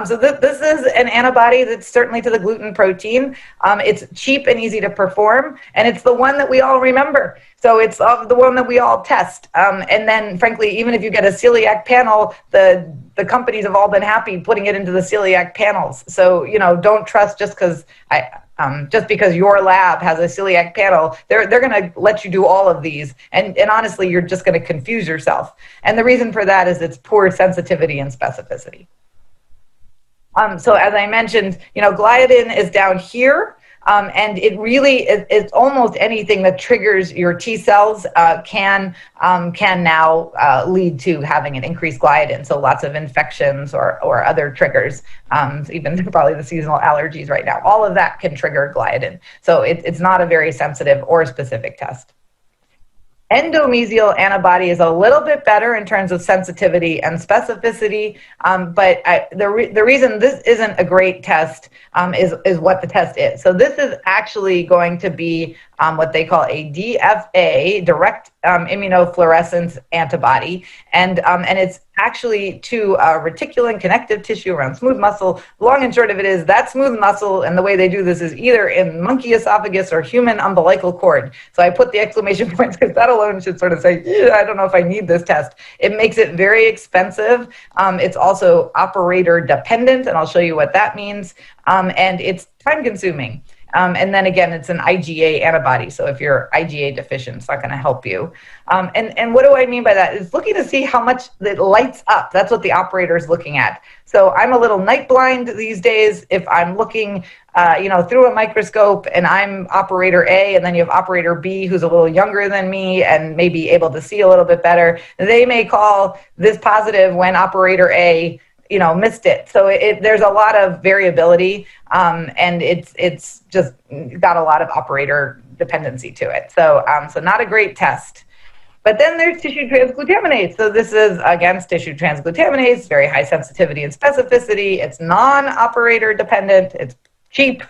B: So this is an antibody that's certainly to the gluten protein. It's cheap and easy to perform, and it's the one that we all remember. So it's the one that we all test. And then, frankly, even if you get a celiac panel, the companies have all been happy putting it into the celiac panels. So, don't trust just because your lab has a celiac panel, they're going to let you do all of these. And honestly, you're just going to confuse yourself. And the reason for that is it's poor sensitivity and specificity. So as I mentioned, gliadin is down here. And it really it's almost anything that triggers your T cells can now lead to having an increased gliadin. So lots of infections or other triggers, even probably the seasonal allergies right now. All of that can trigger gliadin. So it's not a very sensitive or specific test. Endomesial antibody is a little bit better in terms of sensitivity and specificity, but the reason this isn't a great test is what the test is. So this is actually going to be what they call a DFA, direct immunofluorescence antibody, and it's actually to reticulin connective tissue around smooth muscle. Long and short of it is that smooth muscle, and the way they do this is either in monkey esophagus or human umbilical cord. So I put the exclamation points because that alone should sort of say, I don't know if I need this test. It makes it very expensive. It's also operator dependent, and I'll show you what that means. And it's time consuming. And then again, it's an IgA antibody. So if you're IgA deficient, it's not going to help you. And what do I mean by that? Is looking to see how much it lights up. That's what the operator is looking at. So I'm a little night blind these days. If I'm looking, through a microscope and I'm operator A, and then you have operator B who's a little younger than me and maybe able to see a little bit better, they may call this positive when operator A missed it. So there's a lot of variability, and it's just got a lot of operator dependency to it. So not a great test. But then there's tissue transglutaminase. So this is against tissue transglutaminase, very high sensitivity and specificity. It's non-operator dependent. It's cheap.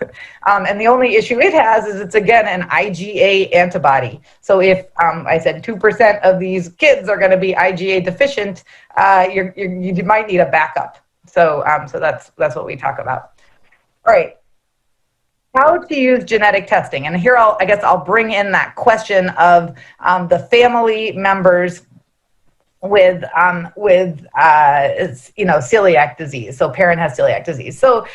B: And the only issue it has is it's, again, an IgA antibody. So if I said 2% of these kids are going to be IgA deficient, you might need a backup. So that's what we talk about. All right. How to use genetic testing. And here I'll bring in that question of the family members with celiac disease. So parent has celiac disease. So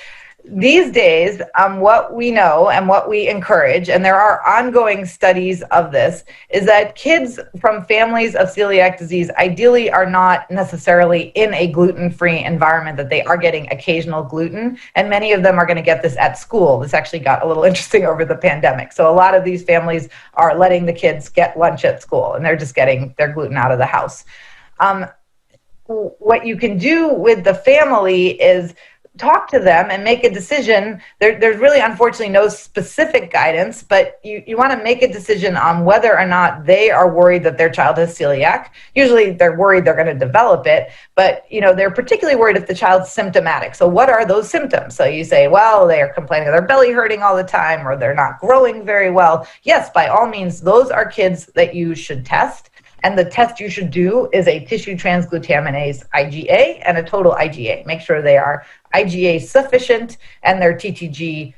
B: these days, what we know and what we encourage, and there are ongoing studies of this, is that kids from families of celiac disease ideally are not necessarily in a gluten-free environment, that they are getting occasional gluten, and many of them are going to get this at school. This actually got a little interesting over the pandemic. So a lot of these families are letting the kids get lunch at school, and they're just getting their gluten out of the house. What you can do with the family is talk to them and make a decision. There's really, unfortunately, no specific guidance, but you want to make a decision on whether or not they are worried that their child has celiac. Usually they're worried they're going to develop it, but they're particularly worried if the child's symptomatic. So what are those symptoms? So you say, well, they are complaining of their belly hurting all the time, or they're not growing very well. Yes, by all means, those are kids that you should test. And the test you should do is a tissue transglutaminase IgA and a total IgA. Make sure they are IgA sufficient and their TTG,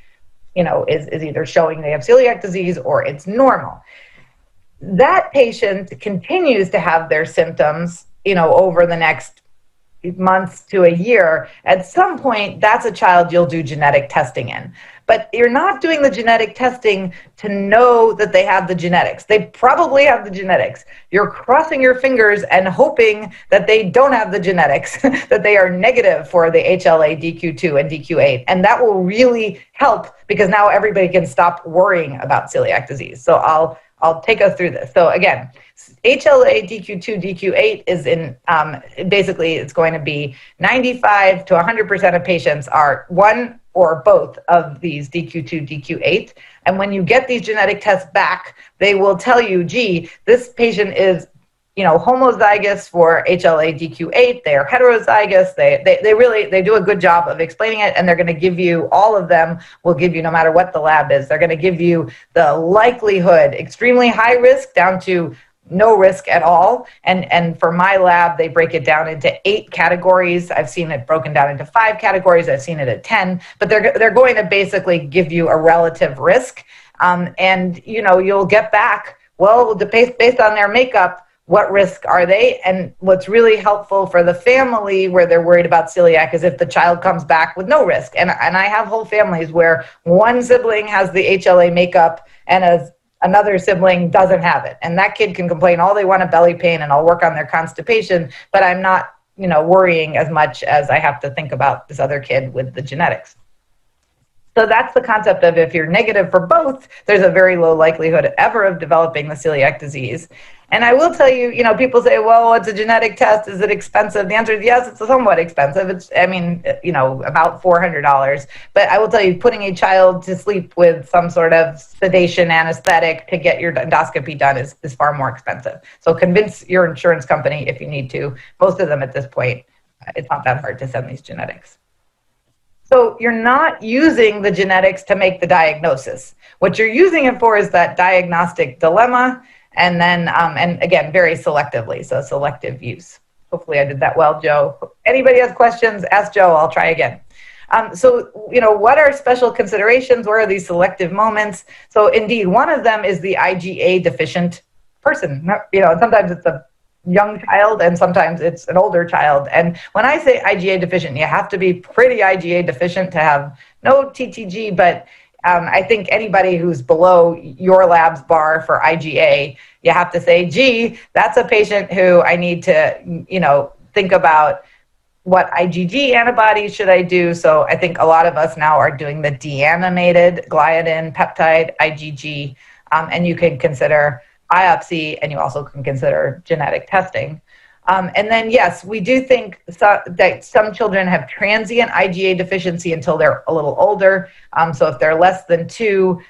B: is either showing they have celiac disease or it's normal. That patient continues to have their symptoms, over the next months to a year. At some point, that's a child you'll do genetic testing in. But you're not doing the genetic testing to know that they have the genetics. They probably have the genetics. You're crossing your fingers and hoping that they don't have the genetics, that they are negative for the HLA, DQ2, and DQ8. And that will really help, because now everybody can stop worrying about celiac disease. So I'll take us through this. So again, HLA, DQ2, DQ8 is in, basically it's going to be 95 to 100% of patients are one or both of these DQ2, DQ8. And when you get these genetic tests back, they will tell you, gee, this patient is, homozygous for HLA DQ8, they are heterozygous, they do a good job of explaining it, and they're going to give you, all of them will give you, no matter what the lab is, they're going to give you the likelihood, extremely high risk down to no risk at all. And for my lab, they break it down into 8 categories. I've seen it broken down into 5 categories. I've seen it at 10, but they're going to basically give you a relative risk. And you'll get back, well, based on their makeup, what risk are they? And what's really helpful for the family where they're worried about celiac is if the child comes back with no risk. And I have whole families where one sibling has the HLA makeup and another sibling doesn't have it. And that kid can complain all they want of belly pain, and I'll work on their constipation, but I'm not, worrying as much as I have to think about this other kid with the genetics. So that's the concept of if you're negative for both, there's a very low likelihood ever of developing the celiac disease. And I will tell you, people say, well, it's a genetic test. Is it expensive? The answer is yes, it's somewhat expensive. About $400. But I will tell you, putting a child to sleep with some sort of sedation anesthetic to get your endoscopy done is far more expensive. So convince your insurance company if you need to. Most of them at this point, it's not that hard to send these genetics. So you're not using the genetics to make the diagnosis. What you're using it for is that diagnostic dilemma, and then, and again, very selectively, so selective use. Hopefully I did that well, Joe. Anybody has questions, ask Joe, I'll try again. What are special considerations? Where are these selective moments? So indeed, one of them is the IgA deficient person. Sometimes it's a young child and sometimes it's an older child. And when I say IgA deficient, you have to be pretty IgA deficient to have no TTG, but I think anybody who's below your lab's bar for IgA, you have to say, gee, that's a patient who I need to, think about what IgG antibodies should I do. So I think a lot of us now are doing the deanimated gliadin peptide IgG, and you can consider biopsy, and you also can consider genetic testing. And then, yes, we do think that some children have transient IgA deficiency until they're a little older. So if they're less than 2,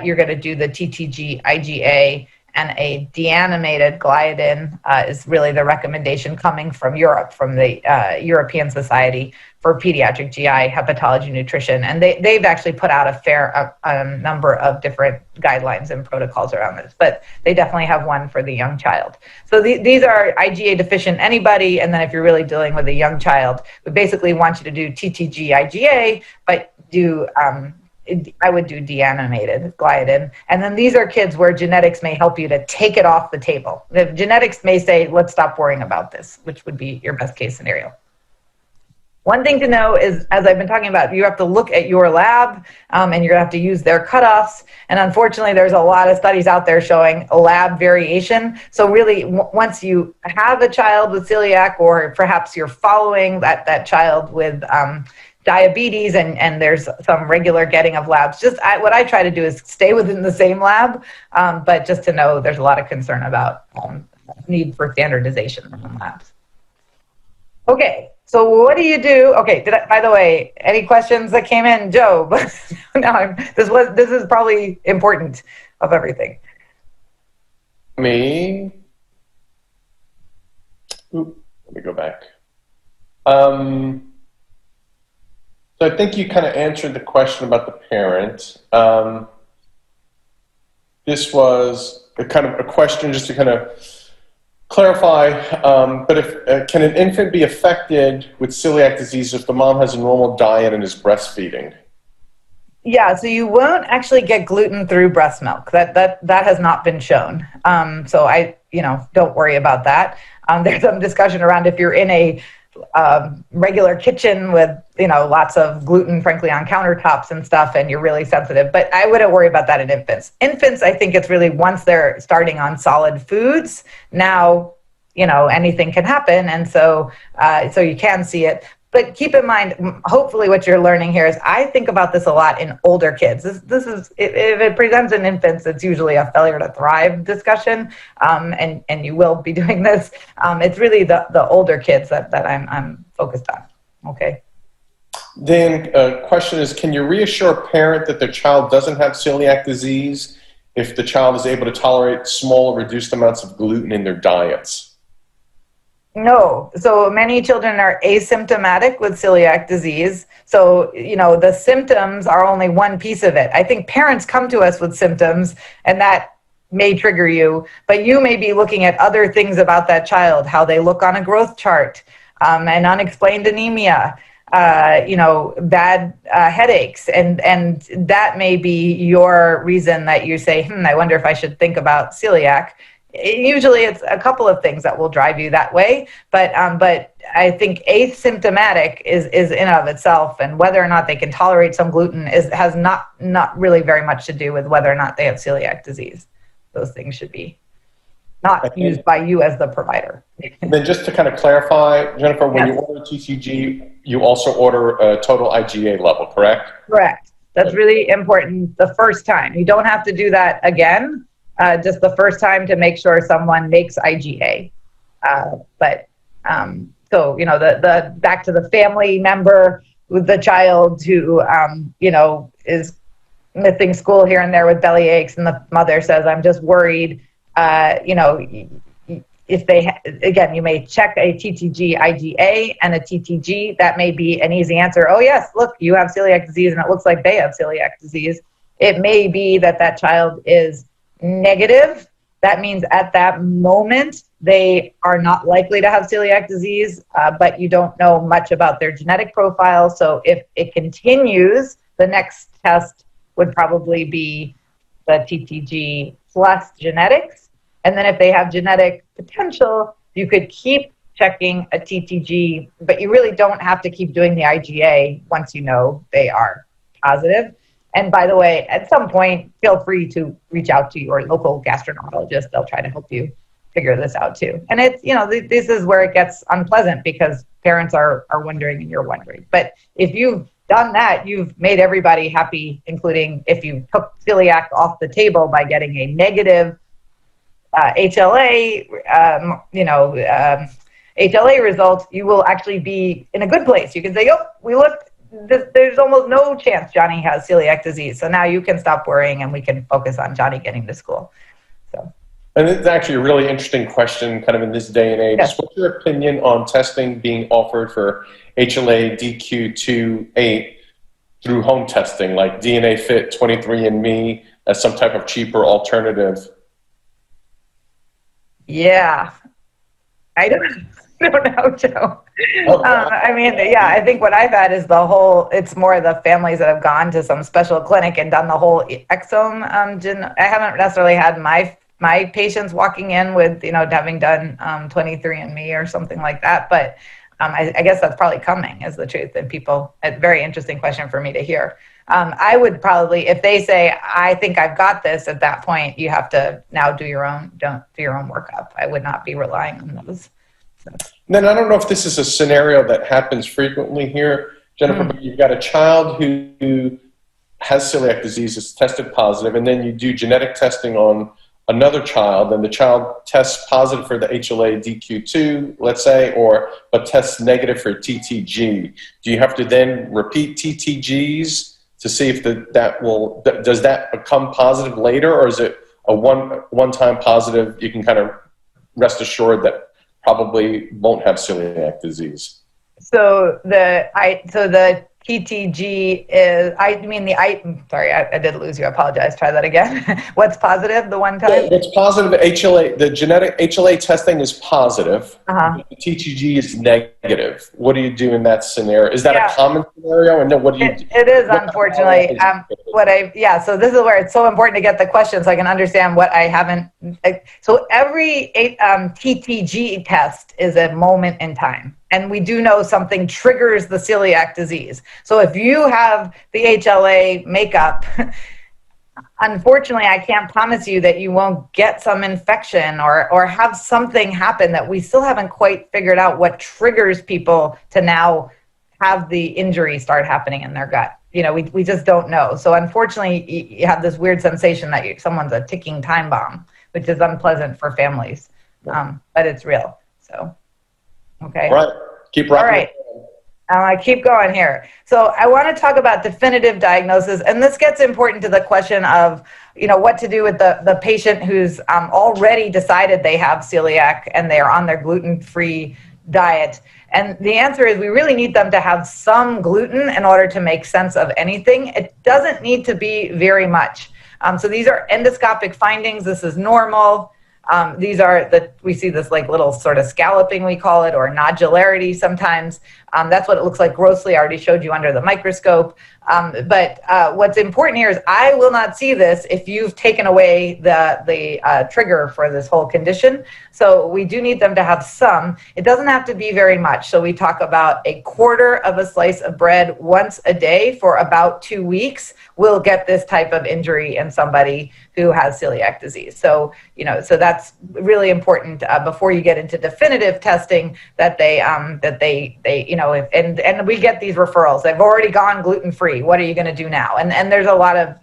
B: you're going to do the TTG IgA, and a deanimated gliadin is really the recommendation coming from Europe, from the European Society for Pediatric GI Hepatology Nutrition. And they've actually put out a fair number of different guidelines and protocols around this, but they definitely have one for the young child. So these are IgA deficient anybody, and then if you're really dealing with a young child, we basically want you to do TTG IgA, but I would do deanimated gliadin. And then these are kids where genetics may help you to take it off the table. The genetics may say, let's stop worrying about this, which would be your best case scenario. One thing to know is, as I've been talking about, you have to look at your lab, and you're going to have to use their cutoffs. And unfortunately, there's a lot of studies out there showing a lab variation. So really, once you have a child with celiac, or perhaps you're following that child with diabetes, and there's some regular getting of labs. What I try to do is stay within the same lab, but just to know there's a lot of concern about need for standardization in labs. Okay, so what do you do? Okay, by the way, any questions that came in, Joe? This is probably important of everything.
A: Let me go back. So I think you kind of answered the question about the parent. This was a kind of a question just to kind of clarify, but can an infant be affected with celiac disease if the mom has a normal diet and is breastfeeding?
B: Yeah, so you won't actually get gluten through breast milk. That has not been shown. So don't worry about that. There's some discussion around if you're in a regular kitchen with lots of gluten, frankly, on countertops and stuff, and you're really sensitive. But I wouldn't worry about that in infants. Infants, I think it's really once they're starting on solid foods, now anything can happen, and so you can see it. But keep in mind, hopefully what you're learning here is I think about this a lot in older kids. This is if it presents in infants, it's usually a failure to thrive discussion, and you will be doing this. It's really the older kids that I'm focused on. Okay.
A: Then question is, can you reassure a parent that their child doesn't have celiac disease if the child is able to tolerate small or reduced amounts of gluten in their diets?
B: No. So many children are asymptomatic with celiac disease. So, the symptoms are only one piece of it. I think parents come to us with symptoms, and that may trigger you, but you may be looking at other things about that child, how they look on a growth chart, and unexplained anemia, bad headaches. And that may be your reason that you say, I wonder if I should think about celiac. Usually it's a couple of things that will drive you that way, but I think asymptomatic is in and of itself, and whether or not they can tolerate some gluten has not really very much to do with whether or not they have celiac disease. Those things should be not used by you as the provider.
A: And then just to kind of clarify, Jennifer, when
B: Yes.
A: you order TCG, you also order a total IgA level, correct?
B: Correct. That's really important the first time. You don't have to do that again, just the first time to make sure someone makes IgA. So, the back to the family member with the child who, is missing school here and there with belly aches, and the mother says, I'm just worried, if again, you may check a TTG IgA and a TTG. That may be an easy answer. Oh yes, look, you have celiac disease and it looks like they have celiac disease. It may be that child is negative. That means at that moment they are not likely to have celiac disease, but you don't know much about their genetic profile. So if it continues, the next test would probably be the TTG plus genetics. And then if they have genetic potential, you could keep checking a TTG, but you really don't have to keep doing the IgA once you know they are positive. And by the way, at some point, feel free to reach out to your local gastroenterologist. They'll try to help you figure this out too. And it's, this is where it gets unpleasant because parents are wondering and you're wondering. But if you've done that, you've made everybody happy, including if you took celiac off the table by getting a negative HLA, HLA result, you will actually be in a good place. You can say, oh, we looked, there's almost no chance Johnny has celiac disease. So now you can stop worrying and we can focus on Johnny getting to school. So.
A: And it's actually a really interesting question kind of in this day and age. Yes. What's your opinion on testing being offered for HLA DQ28 through home testing, like DNA Fit, 23andMe, as some type of cheaper alternative?
B: Yeah, I don't know, Joe. I think what I've had is it's more the families that have gone to some special clinic and done the whole exome I haven't necessarily had my patients walking in with, having done 23andMe or something like that. But I guess that's probably coming, is the truth. And a very interesting question for me to hear. I would probably, if they say, I think I've got this, at that point, you have to now do your own workup. I would not be relying on those. So.
A: Then I don't know if this is a scenario that happens frequently here, Jennifer, but you've got a child who has celiac disease, is tested positive, and then you do genetic testing on another child, and the child tests positive for the HLA DQ2, let's say, but tests negative for TTG. Do you have to then repeat TTGs to see if does that become positive later, or is it a one-time positive? You can kind of rest assured that probably won't have celiac disease.
B: So the TTG is, sorry, I did lose you. I apologize. Try that again. What's positive the one time?
A: Yeah, what's positive, HLA, the genetic HLA testing is positive. The TTG is negative. What do you do in that scenario? Is that a common scenario? And then what do you do?
B: It is, unfortunately. So this is where it's so important to get the question so I can understand what I haven't. So every TTG test is a moment in time. And we do know something triggers the celiac disease. So if you have the HLA makeup, unfortunately, I can't promise you that you won't get some infection or have something happen that we still haven't quite figured out what triggers people to now have the injury start happening in their gut. We just don't know. So unfortunately, you have this weird sensation that someone's a ticking time bomb, which is unpleasant for families, but it's real. So. Okay.
A: All right. Keep rocking.
B: All right. I keep going here. So I want to talk about definitive diagnosis, and this gets important to the question of, what to do with the patient who's already decided they have celiac and they are on their gluten-free diet. And the answer is we really need them to have some gluten in order to make sense of anything. It doesn't need to be very much. So these are endoscopic findings. This is normal. We see this like little sort of scalloping, we call it, or nodularity sometimes. That's what it looks like grossly. I already showed you under the microscope. But what's important here is I will not see this if you've taken away the trigger for this whole condition. So we do need them to have some. It doesn't have to be very much. So we talk about a quarter of a slice of bread once a day for about 2 weeks will get this type of injury in somebody who has celiac disease. So, so that's really important before you get into definitive testing that they and we get these referrals. They've already gone gluten-free. What are you going to do now? And there's a lot of,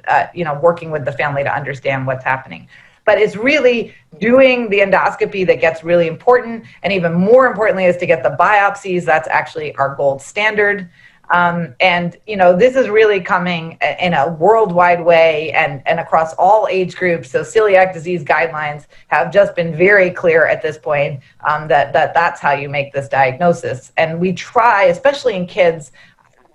B: working with the family to understand what's happening. But it's really doing the endoscopy that gets really important. And even more importantly is to get the biopsies. That's actually our gold standard. This is really coming in a worldwide way and across all age groups. So celiac disease guidelines have just been very clear at this point, that's how you make this diagnosis. And we try, especially in kids,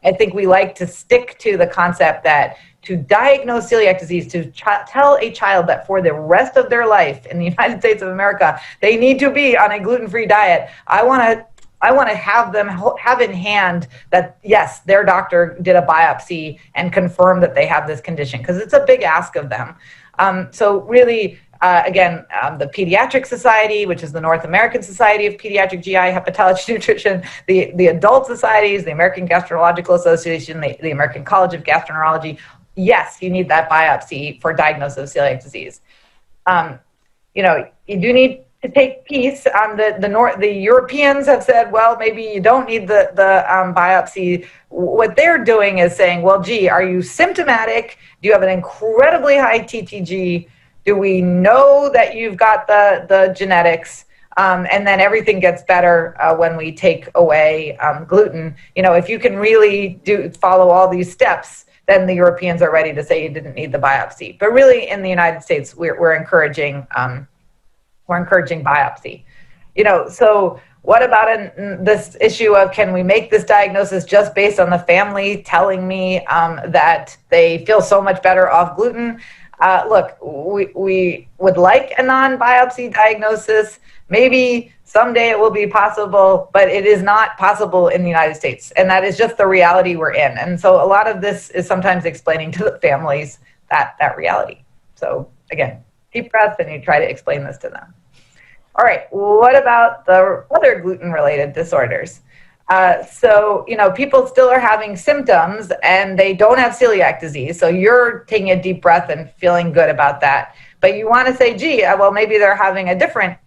B: I think we like to stick to the concept that to diagnose celiac disease, to tell a child that for the rest of their life in the United States of America, they need to be on a gluten-free diet. I want to have them have in hand that, yes, their doctor did a biopsy and confirmed that they have this condition, because it's a big ask of them. So really, the Pediatric Society, which is the North American Society of Pediatric GI Hepatology Nutrition, the adult societies, the American Gastrological Association, the American College of Gastroenterology, yes, you need that biopsy for diagnosis of celiac disease. You do need to take peace. The Europeans have said, well, maybe you don't need the biopsy. What they're doing is saying, well, gee, are you symptomatic? Do you have an incredibly high TTG? Do we know that you've got the genetics? And then everything gets better when we take away gluten. If you can really follow all these steps, then the Europeans are ready to say you didn't need the biopsy. But really, in the United States, we're encouraging biopsy. So what about this issue of, can we make this diagnosis just based on the family telling me that they feel so much better off gluten? Look, we would like a non-biopsy diagnosis. Maybe someday it will be possible, but it is not possible in the United States. And that is just the reality we're in. And so a lot of this is sometimes explaining to the families that reality. So again, deep breath, and you try to explain this to them. All right, what about the other gluten-related disorders? People still are having symptoms and they don't have celiac disease. So you're taking a deep breath and feeling good about that. But you want to say, gee, well, maybe they're having a different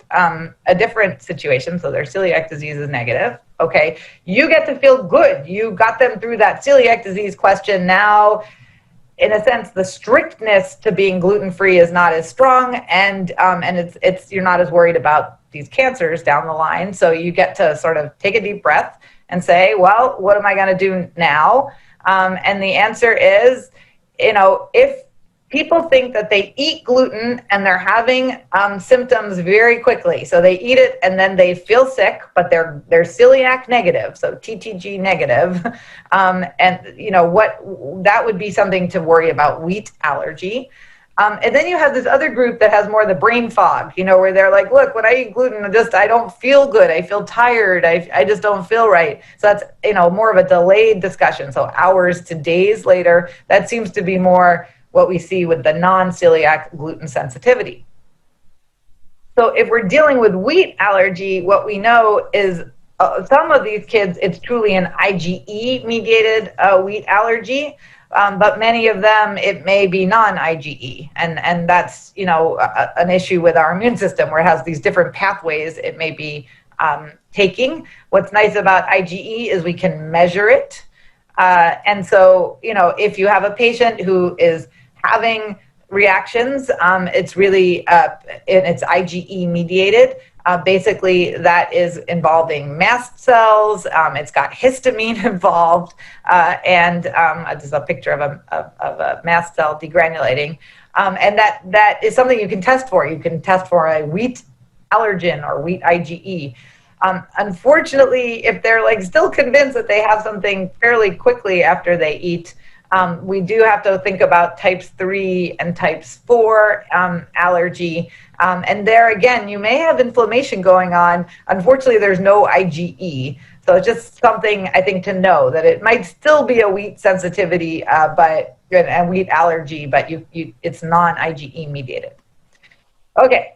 B: situation. So their celiac disease is negative. Okay, you get to feel good. You got them through that celiac disease question. Now, in a sense, the strictness to being gluten-free is not as strong, and it's you're not as worried about these cancers down the line. So you get to sort of take a deep breath and say, well, what am I going to do now? And the answer is, if people think that they eat gluten and they're having symptoms very quickly, so they eat it and then they feel sick, but they're celiac negative, so TTG negative, that would be something to worry about: wheat allergy. And then you have this other group that has more of the brain fog, where they're like, look, when I eat gluten, I don't feel good. I feel tired. I just don't feel right. So that's, more of a delayed discussion. So hours to days later, that seems to be more what we see with the non-celiac gluten sensitivity. So if we're dealing with wheat allergy, what we know is some of these kids, it's truly an IgE-mediated wheat allergy. But many of them, it may be non-IgE, and that's an issue with our immune system, where it has these different pathways it may be taking. What's nice about IgE is we can measure it, and so if you have a patient who is having reactions, it's really it's IgE mediated. Basically, that is involving mast cells. It's got histamine involved, and there's a picture of a mast cell degranulating, and that is something you can test for. You can test for a wheat allergen or wheat IgE. Unfortunately, if they're still convinced that they have something fairly quickly after they eat, we do have to think about types 3 and types 4 allergy. And there again, you may have inflammation going on. Unfortunately, there's no IgE. So it's just something, I think, to know that it might still be a wheat sensitivity and wheat allergy, but it's non-IgE mediated. Okay.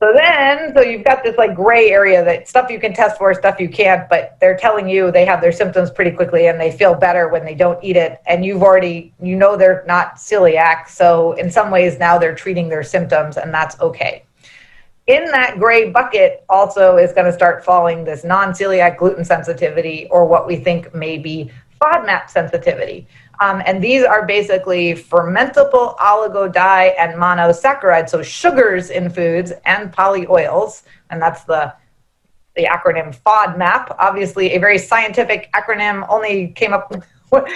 B: So you've got this gray area, that stuff you can test for, stuff you can't, but they're telling you they have their symptoms pretty quickly and they feel better when they don't eat it. And they're not celiac. So in some ways now they're treating their symptoms, and that's okay. In that gray bucket also is going to start falling this non-celiac gluten sensitivity, or what we think may be FODMAP sensitivity. And these are basically fermentable oligo and monosaccharides, so sugars in foods, and polyoils, and that's the acronym FODMAP. Obviously, a very scientific acronym, only came up,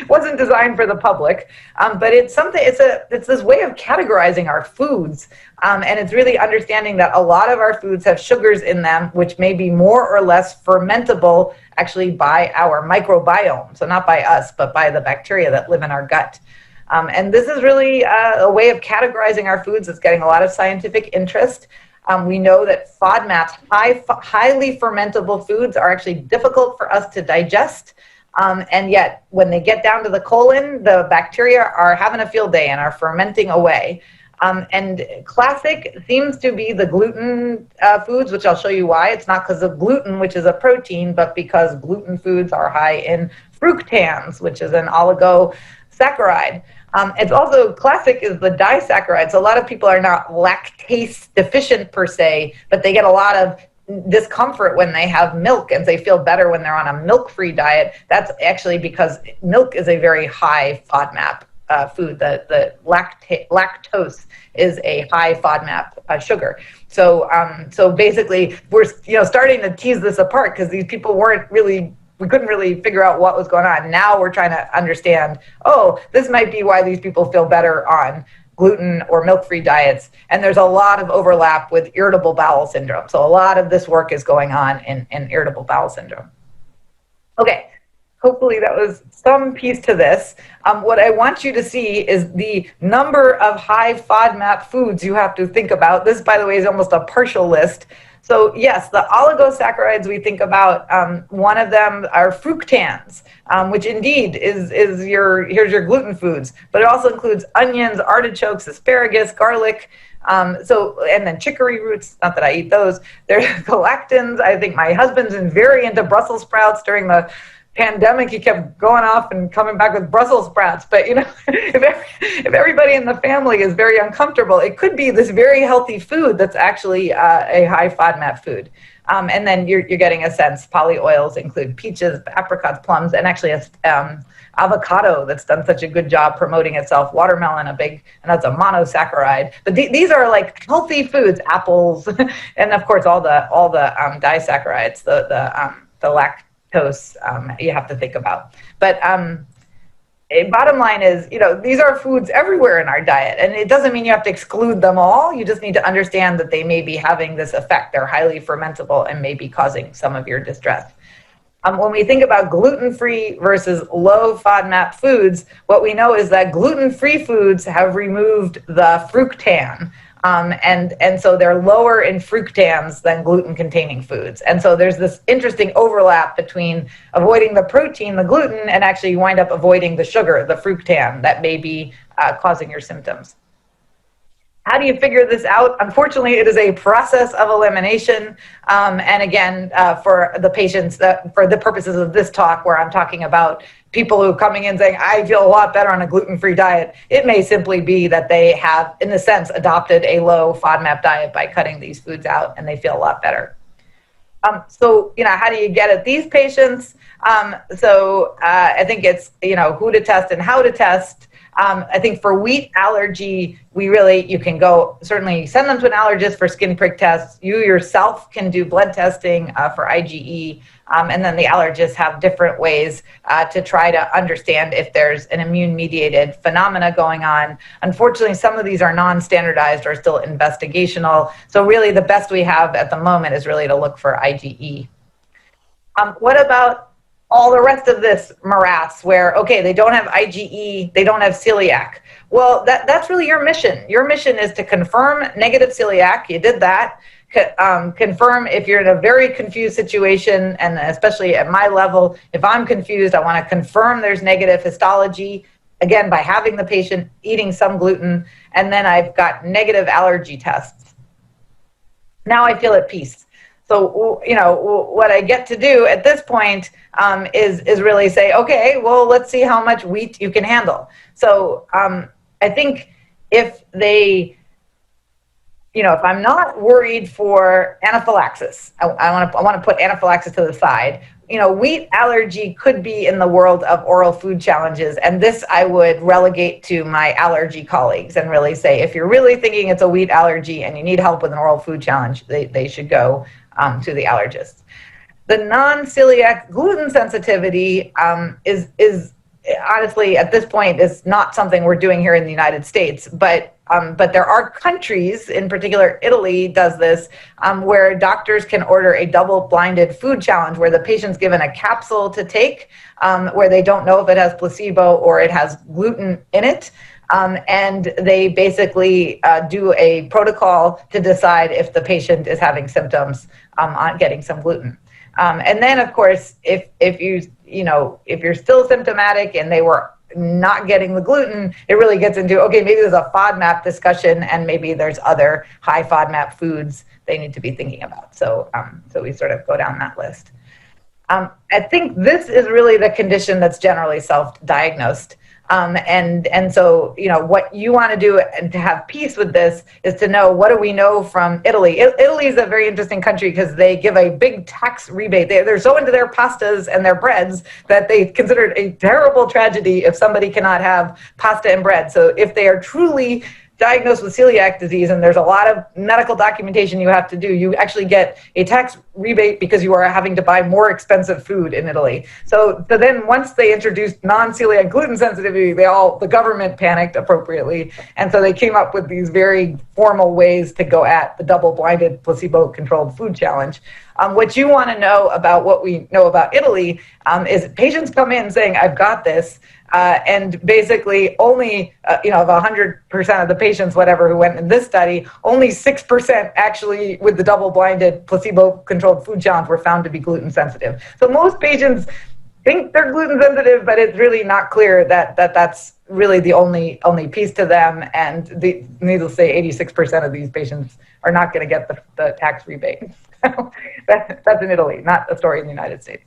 B: wasn't designed for the public, but it's something. It's this way of categorizing our foods, and it's really understanding that a lot of our foods have sugars in them, which may be more or less fermentable, actually by our microbiome. So not by us, but by the bacteria that live in our gut. And this is really a way of categorizing our foods that's getting a lot of scientific interest. We know that FODMAPs, highly fermentable foods, are actually difficult for us to digest. And yet, when they get down to the colon, the bacteria are having a field day and are fermenting away. And classic seems to be the gluten foods, which I'll show you why. It's not because of gluten, which is a protein, but because gluten foods are high in fructans, which is an oligosaccharide. It's also classic is the disaccharides. A lot of people are not lactase deficient per se, but they get a lot of discomfort when they have milk, and they feel better when they're on a milk-free diet. That's actually because milk is a very high FODMAP food. The lactose is a high FODMAP sugar. So basically, we're starting to tease this apart because these people we couldn't really figure out what was going on. Now we're trying to understand, this might be why these people feel better on gluten or milk-free diets. And there's a lot of overlap with irritable bowel syndrome. So a lot of this work is going on in irritable bowel syndrome. Okay, hopefully that was some piece to this. What I want you to see is the number of high FODMAP foods you have to think about. This, by the way, is almost a partial list. So yes, the oligosaccharides we think about, one of them are fructans, which indeed here's your gluten foods, but it also includes onions, artichokes, asparagus, garlic, and then chicory roots, not that I eat those. There's galactans. I think my husband's been very into Brussels sprouts during the pandemic. He kept going off and coming back with Brussels sprouts. But if everybody in the family is very uncomfortable, it could be this very healthy food that's actually a high FODMAP food. And then you're getting a sense. Polyoils include peaches, apricots, plums, and actually avocado that's done such a good job promoting itself. Watermelon, and that's a monosaccharide. But these are like healthy foods, apples, and of course all the disaccharides, the lactose you have to think about. But bottom line is, these are foods everywhere in our diet, and it doesn't mean you have to exclude them all. You just need to understand that they may be having this effect. They're highly fermentable and may be causing some of your distress. When we think about gluten-free versus low FODMAP foods, what we know is that gluten-free foods have removed the fructan. And so they're lower in fructans than gluten-containing foods. And so there's this interesting overlap between avoiding the protein, the gluten, and actually you wind up avoiding the sugar, the fructan, that may be causing your symptoms. How do you figure this out? Unfortunately, it is a process of elimination. And again, for the patients, for the purposes of this talk, where I'm talking about people who are coming in saying, I feel a lot better on a gluten-free diet, it may simply be that they have, in a sense, adopted a low FODMAP diet by cutting these foods out, and they feel a lot better. So, how do you get at these patients? I think it's, who to test and how to test. I think for wheat allergy, you can certainly send them to an allergist for skin prick tests. You yourself can do blood testing for IgE. And then the allergists have different ways to try to understand if there's an immune-mediated phenomena going on. Unfortunately, some of these are non-standardized or still investigational. So really the best we have at the moment is really to look for IgE. What about all the rest of this morass where, they don't have IgE, they don't have celiac? Well, that's really your mission. Your mission is to confirm negative celiac. You did that. Confirm if you're in a very confused situation, and especially at my level, if I'm confused, I want to confirm there's negative histology, again, by having the patient eating some gluten, and then I've got negative allergy tests. Now I feel at peace. So, what I get to do at this point is really say, let's see how much wheat you can handle. So I think if they if I'm not worried for anaphylaxis, I want to put anaphylaxis to the side. Wheat allergy could be in the world of oral food challenges, and this I would relegate to my allergy colleagues and really say, if you're really thinking it's a wheat allergy and you need help with an oral food challenge, they should go to the allergist. The non-celiac gluten sensitivity is honestly at this point is not something we're doing here in the United States, but there are countries, in particular Italy does this, where doctors can order a double-blinded food challenge where the patient's given a capsule to take, where they don't know if it has placebo or it has gluten in it. And they basically do a protocol to decide if the patient is having symptoms on getting some gluten. And then, of course, if you're still symptomatic and they were not getting the gluten, it really gets into, okay, maybe there's a FODMAP discussion and maybe there's other high FODMAP foods they need to be thinking about. So we sort of go down that list. I think this is really the condition that's generally self-diagnosed. And so, what you want to do and to have peace with this is to know, what do we know from Italy? Italy is a very interesting country because they give a big tax rebate. They're so into their pastas and their breads that they consider it a terrible tragedy if somebody cannot have pasta and bread. So if they are truly diagnosed with celiac disease, and there's a lot of medical documentation you have to do, you actually get a tax rebate because you are having to buy more expensive food in Italy. So then once they introduced non-celiac gluten sensitivity, the government panicked appropriately. And so they came up with these very formal ways to go at the double-blinded placebo-controlled food challenge. What you want to know about what we know about Italy is patients come in saying, I've got this. And basically only, of 100% of the patients, whatever, who went in this study, only 6% actually with the double-blinded placebo-controlled food challenge were found to be gluten sensitive. So most patients think they're gluten sensitive, but it's really not clear that that's really the only piece to them. And needless to say, 86% of these patients are not going to get the tax rebate. That's in Italy, not a story in the United States.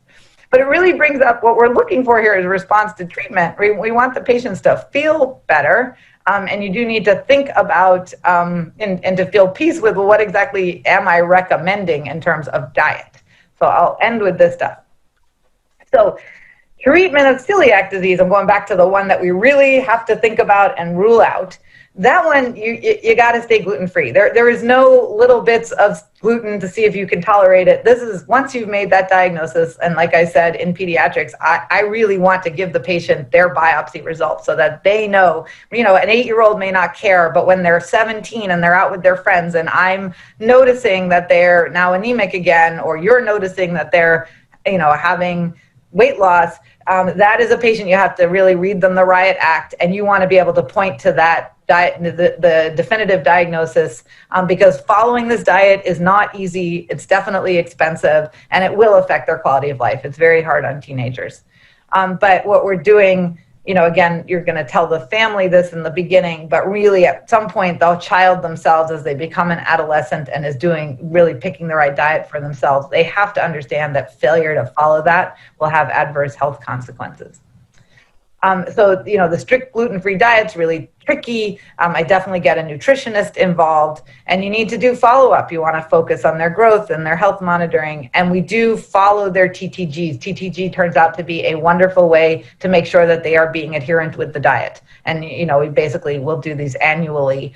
B: But it really brings up what we're looking for here is a response to treatment. We want the patients to feel better, and you do need to think about and to feel peace with, well, what exactly am I recommending in terms of diet? So I'll end with this stuff. So treatment of celiac disease, I'm going back to the one that we really have to think about and rule out. That one, you got to stay gluten-free. There is no little bits of gluten to see if you can tolerate it. This is, once you've made that diagnosis, and like I said, in pediatrics, I really want to give the patient their biopsy results so that they know, an 8-year-old may not care, but when they're 17 and they're out with their friends and I'm noticing that they're now anemic again, or you're noticing that they're, having weight loss, that is a patient you have to really read them the riot act, and you want to be able to point to that diet, the definitive diagnosis, because following this diet is not easy. It's definitely expensive, and it will affect their quality of life. It's very hard on teenagers. But what we're doing, again, you're going to tell the family this in the beginning, but really at some point, the child themselves, as they become an adolescent and is really picking the right diet for themselves, they have to understand that failure to follow that will have adverse health consequences. So, the strict gluten-free diet's really tricky. I definitely get a nutritionist involved, and you need to do follow-up. You want to focus on their growth and their health monitoring, and we do follow their TTGs. TTG turns out to be a wonderful way to make sure that they are being adherent with the diet. And, we basically will do these annually.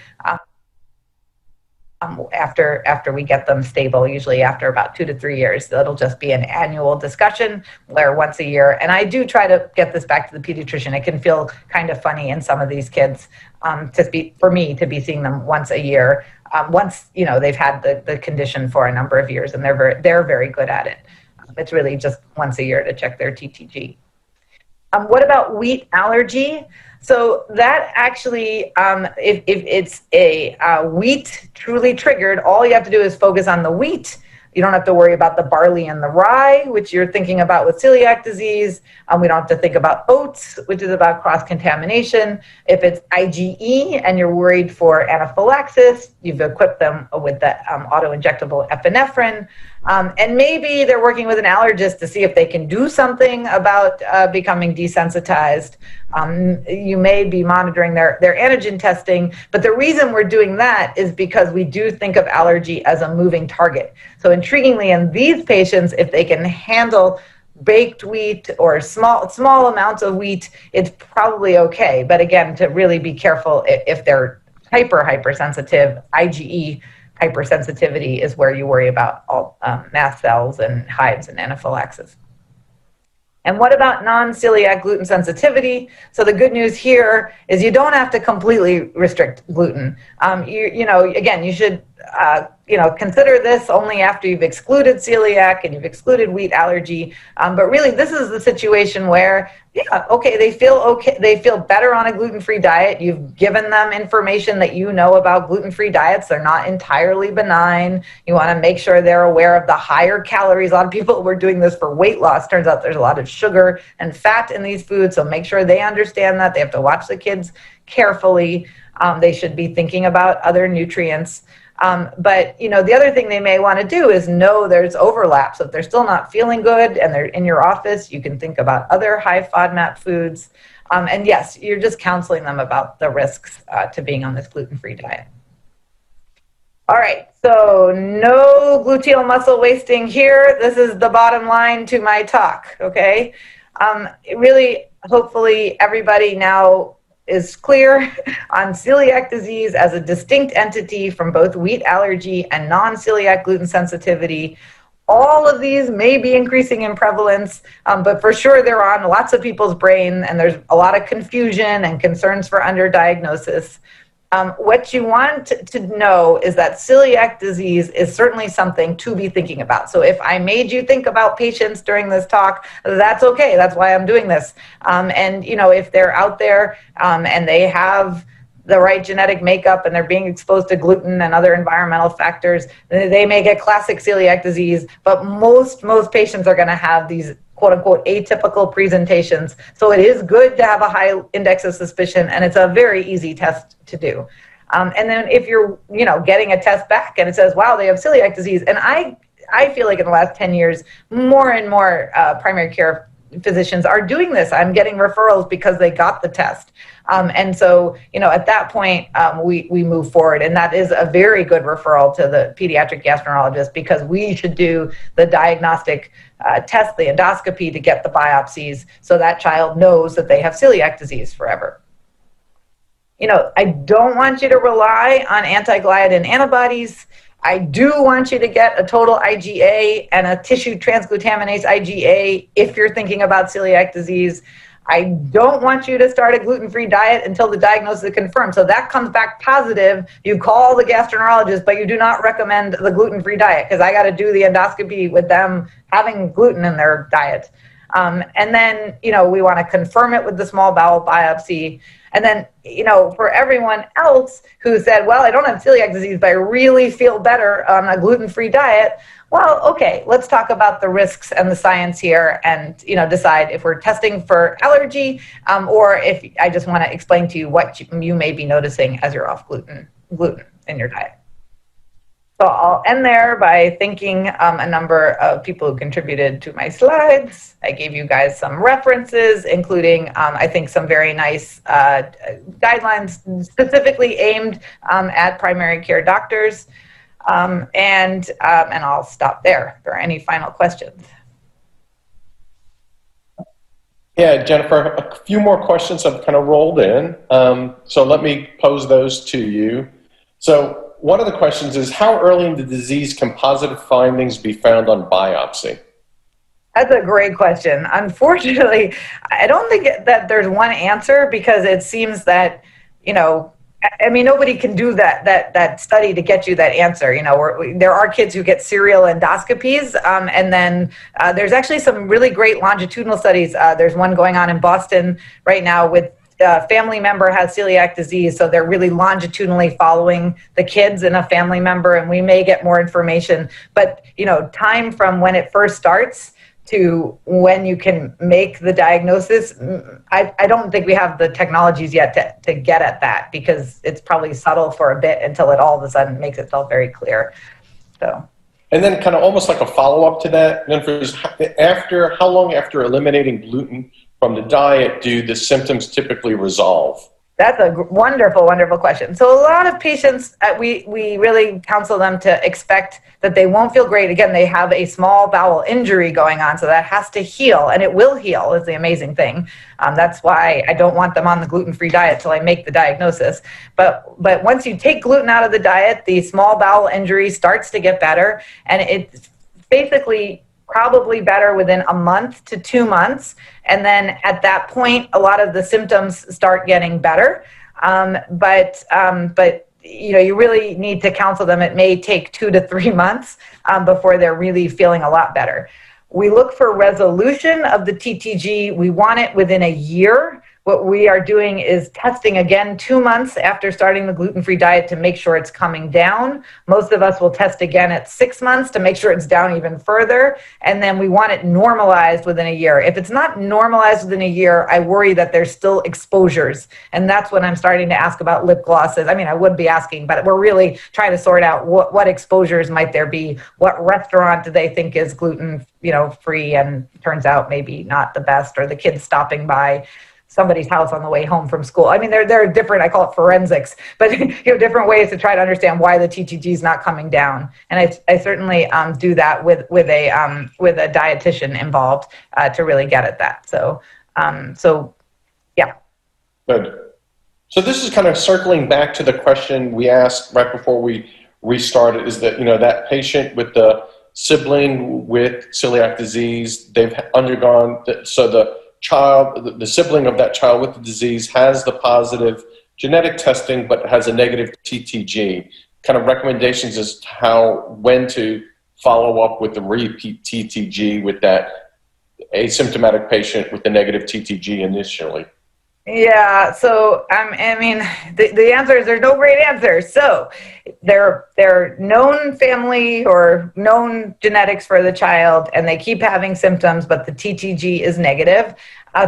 B: After we get them stable, usually after about 2 to 3 years. So it'll just be an annual discussion where once a year, and I do try to get this back to the pediatrician. It can feel kind of funny in some of these kids for me to be seeing them once a year, once they've had the condition for a number of years, and they're very good at it. It's really just once a year to check their TTG. What about wheat allergy? So that actually, if it's a wheat truly triggered, all you have to do is focus on the wheat. You don't have to worry about the barley and the rye, which you're thinking about with celiac disease. We don't have to think about oats, which is about cross-contamination. If it's IgE and you're worried for anaphylaxis, you've equipped them with the auto-injectable epinephrine. And maybe they're working with an allergist to see if they can do something about becoming desensitized. You may be monitoring their antigen testing, but the reason we're doing that is because we do think of allergy as a moving target. So intriguingly, in these patients, if they can handle baked wheat or small amounts of wheat, it's probably okay. But again, to really be careful if they're hypersensitive, IgE hypersensitivity is where you worry about all mast cells and hives and anaphylaxis. And what about non-celiac gluten sensitivity? So the good news here is you don't have to completely restrict gluten. Again, you should consider this only after you've excluded celiac and you've excluded wheat allergy. But really, this is the situation where, they feel better on a gluten-free diet. You've given them information that you know about gluten-free diets. They're not entirely benign. You want to make sure they're aware of the higher calories. A lot of people were doing this for weight loss. Turns out there's a lot of sugar and fat in these foods. So make sure they understand that. They have to watch the kids carefully. They should be thinking about other nutrients. But the other thing they may want to do is know there's overlap. So if they're still not feeling good and they're in your office, you can think about other high FODMAP foods. And yes, you're just counseling them about the risks to being on this gluten-free diet. All right, so no gluteal muscle wasting here. This is the bottom line to my talk, okay? Really, hopefully everybody now is clear on celiac disease as a distinct entity from both wheat allergy and non-celiac gluten sensitivity. All of these may be increasing in prevalence, but for sure they're on lots of people's brain, and there's a lot of confusion and concerns for underdiagnosis. What you want to know is that celiac disease is certainly something to be thinking about. So if I made you think about patients during this talk, that's okay. That's why I'm doing this. And if they're out there and they have the right genetic makeup and they're being exposed to gluten and other environmental factors, they may get classic celiac disease, but most patients are going to have these quote unquote atypical presentations. So it is good to have a high index of suspicion, and it's a very easy test to do. And then if you're getting a test back and it says, wow, they have celiac disease, and I feel like in the last 10 years, more and more primary care physicians are doing this. I'm getting referrals because they got the test. And so, at that point, we move forward. And that is a very good referral to the pediatric gastroenterologist, because we should do the diagnostic test, the endoscopy, to get the biopsies so that child knows that they have celiac disease forever. I don't want you to rely on anti-gliadin antibodies. I do want you to get a total IgA and a tissue transglutaminase IgA if you're thinking about celiac disease. I don't want you to start a gluten-free diet until the diagnosis is confirmed. So that comes back positive. You call the gastroenterologist, but you do not recommend the gluten-free diet, because I got to do the endoscopy with them having gluten in their diet. And then, we want to confirm it with the small bowel biopsy. And then, for everyone else who said, well, I don't have celiac disease, but I really feel better on a gluten-free diet. Well, okay, let's talk about the risks and the science here, and decide if we're testing for allergy, or if I just want to explain to you what you may be noticing as you're off gluten in your diet. So I'll end there by thanking a number of people who contributed to my slides. I gave you guys some references, including, I think, some very nice guidelines specifically aimed at primary care doctors. And I'll stop there. If there are any final questions.
A: Yeah, Jennifer, a few more questions have kind of rolled in. So let me pose those to you. So one of the questions is, how early in the disease can positive findings be found on biopsy?
B: That's a great question. Unfortunately, I don't think that there's one answer, because it seems that, nobody can do that study to get you that answer. There are kids who get serial endoscopies, and then there's actually some really great longitudinal studies. There's one going on in Boston right now with a family member has celiac disease, so they're really longitudinally following the kids in a family member, and we may get more information. But time from when it first starts to when you can make the diagnosis, I don't think we have the technologies yet to get at that, because it's probably subtle for a bit until it all of a sudden makes itself very clear. So
A: And then kind of almost like a follow-up to that, how long after eliminating gluten from the diet do the symptoms typically resolve?
B: That's a wonderful, wonderful question. So a lot of patients, we really counsel them to expect that they won't feel great. Again, they have a small bowel injury going on, so that has to heal, and it will heal is the amazing thing. That's why I don't want them on the gluten-free diet till I make the diagnosis. But once you take gluten out of the diet, the small bowel injury starts to get better, and it's basically probably better within a month to 2 months. And then at that point, a lot of the symptoms start getting better. But you really need to counsel them. It may take 2 to 3 months before they're really feeling a lot better. We look for resolution of the TTG. We want it within a year. What we are doing is testing again 2 months after starting the gluten-free diet to make sure it's coming down. Most of us will test again at 6 months to make sure it's down even further. And then we want it normalized within a year. If it's not normalized within a year, I worry that there's still exposures. And that's when I'm starting to ask about lip glosses. I mean, I would be asking, but we're really trying to sort out what exposures might there be. What restaurant do they think is gluten free and turns out maybe not the best, or the kids stopping by somebody's house on the way home from school. I mean, there are different, I call it forensics, but different ways to try to understand why the TTG is not coming down. And I certainly do that with a dietitian involved to really get at that. So yeah.
A: Good. So this is kind of circling back to the question we asked right before we restarted, is that, that patient with the sibling with celiac disease, they've undergone, the sibling of that child with the disease has the positive genetic testing, but has a negative TTG. Kind of recommendations as to when to follow up with the repeat TTG with that asymptomatic patient with the negative TTG initially.
B: Yeah, so I mean, the answer is there's no great answer. So they're known family or known genetics for the child, and they keep having symptoms, but the TTG is negative.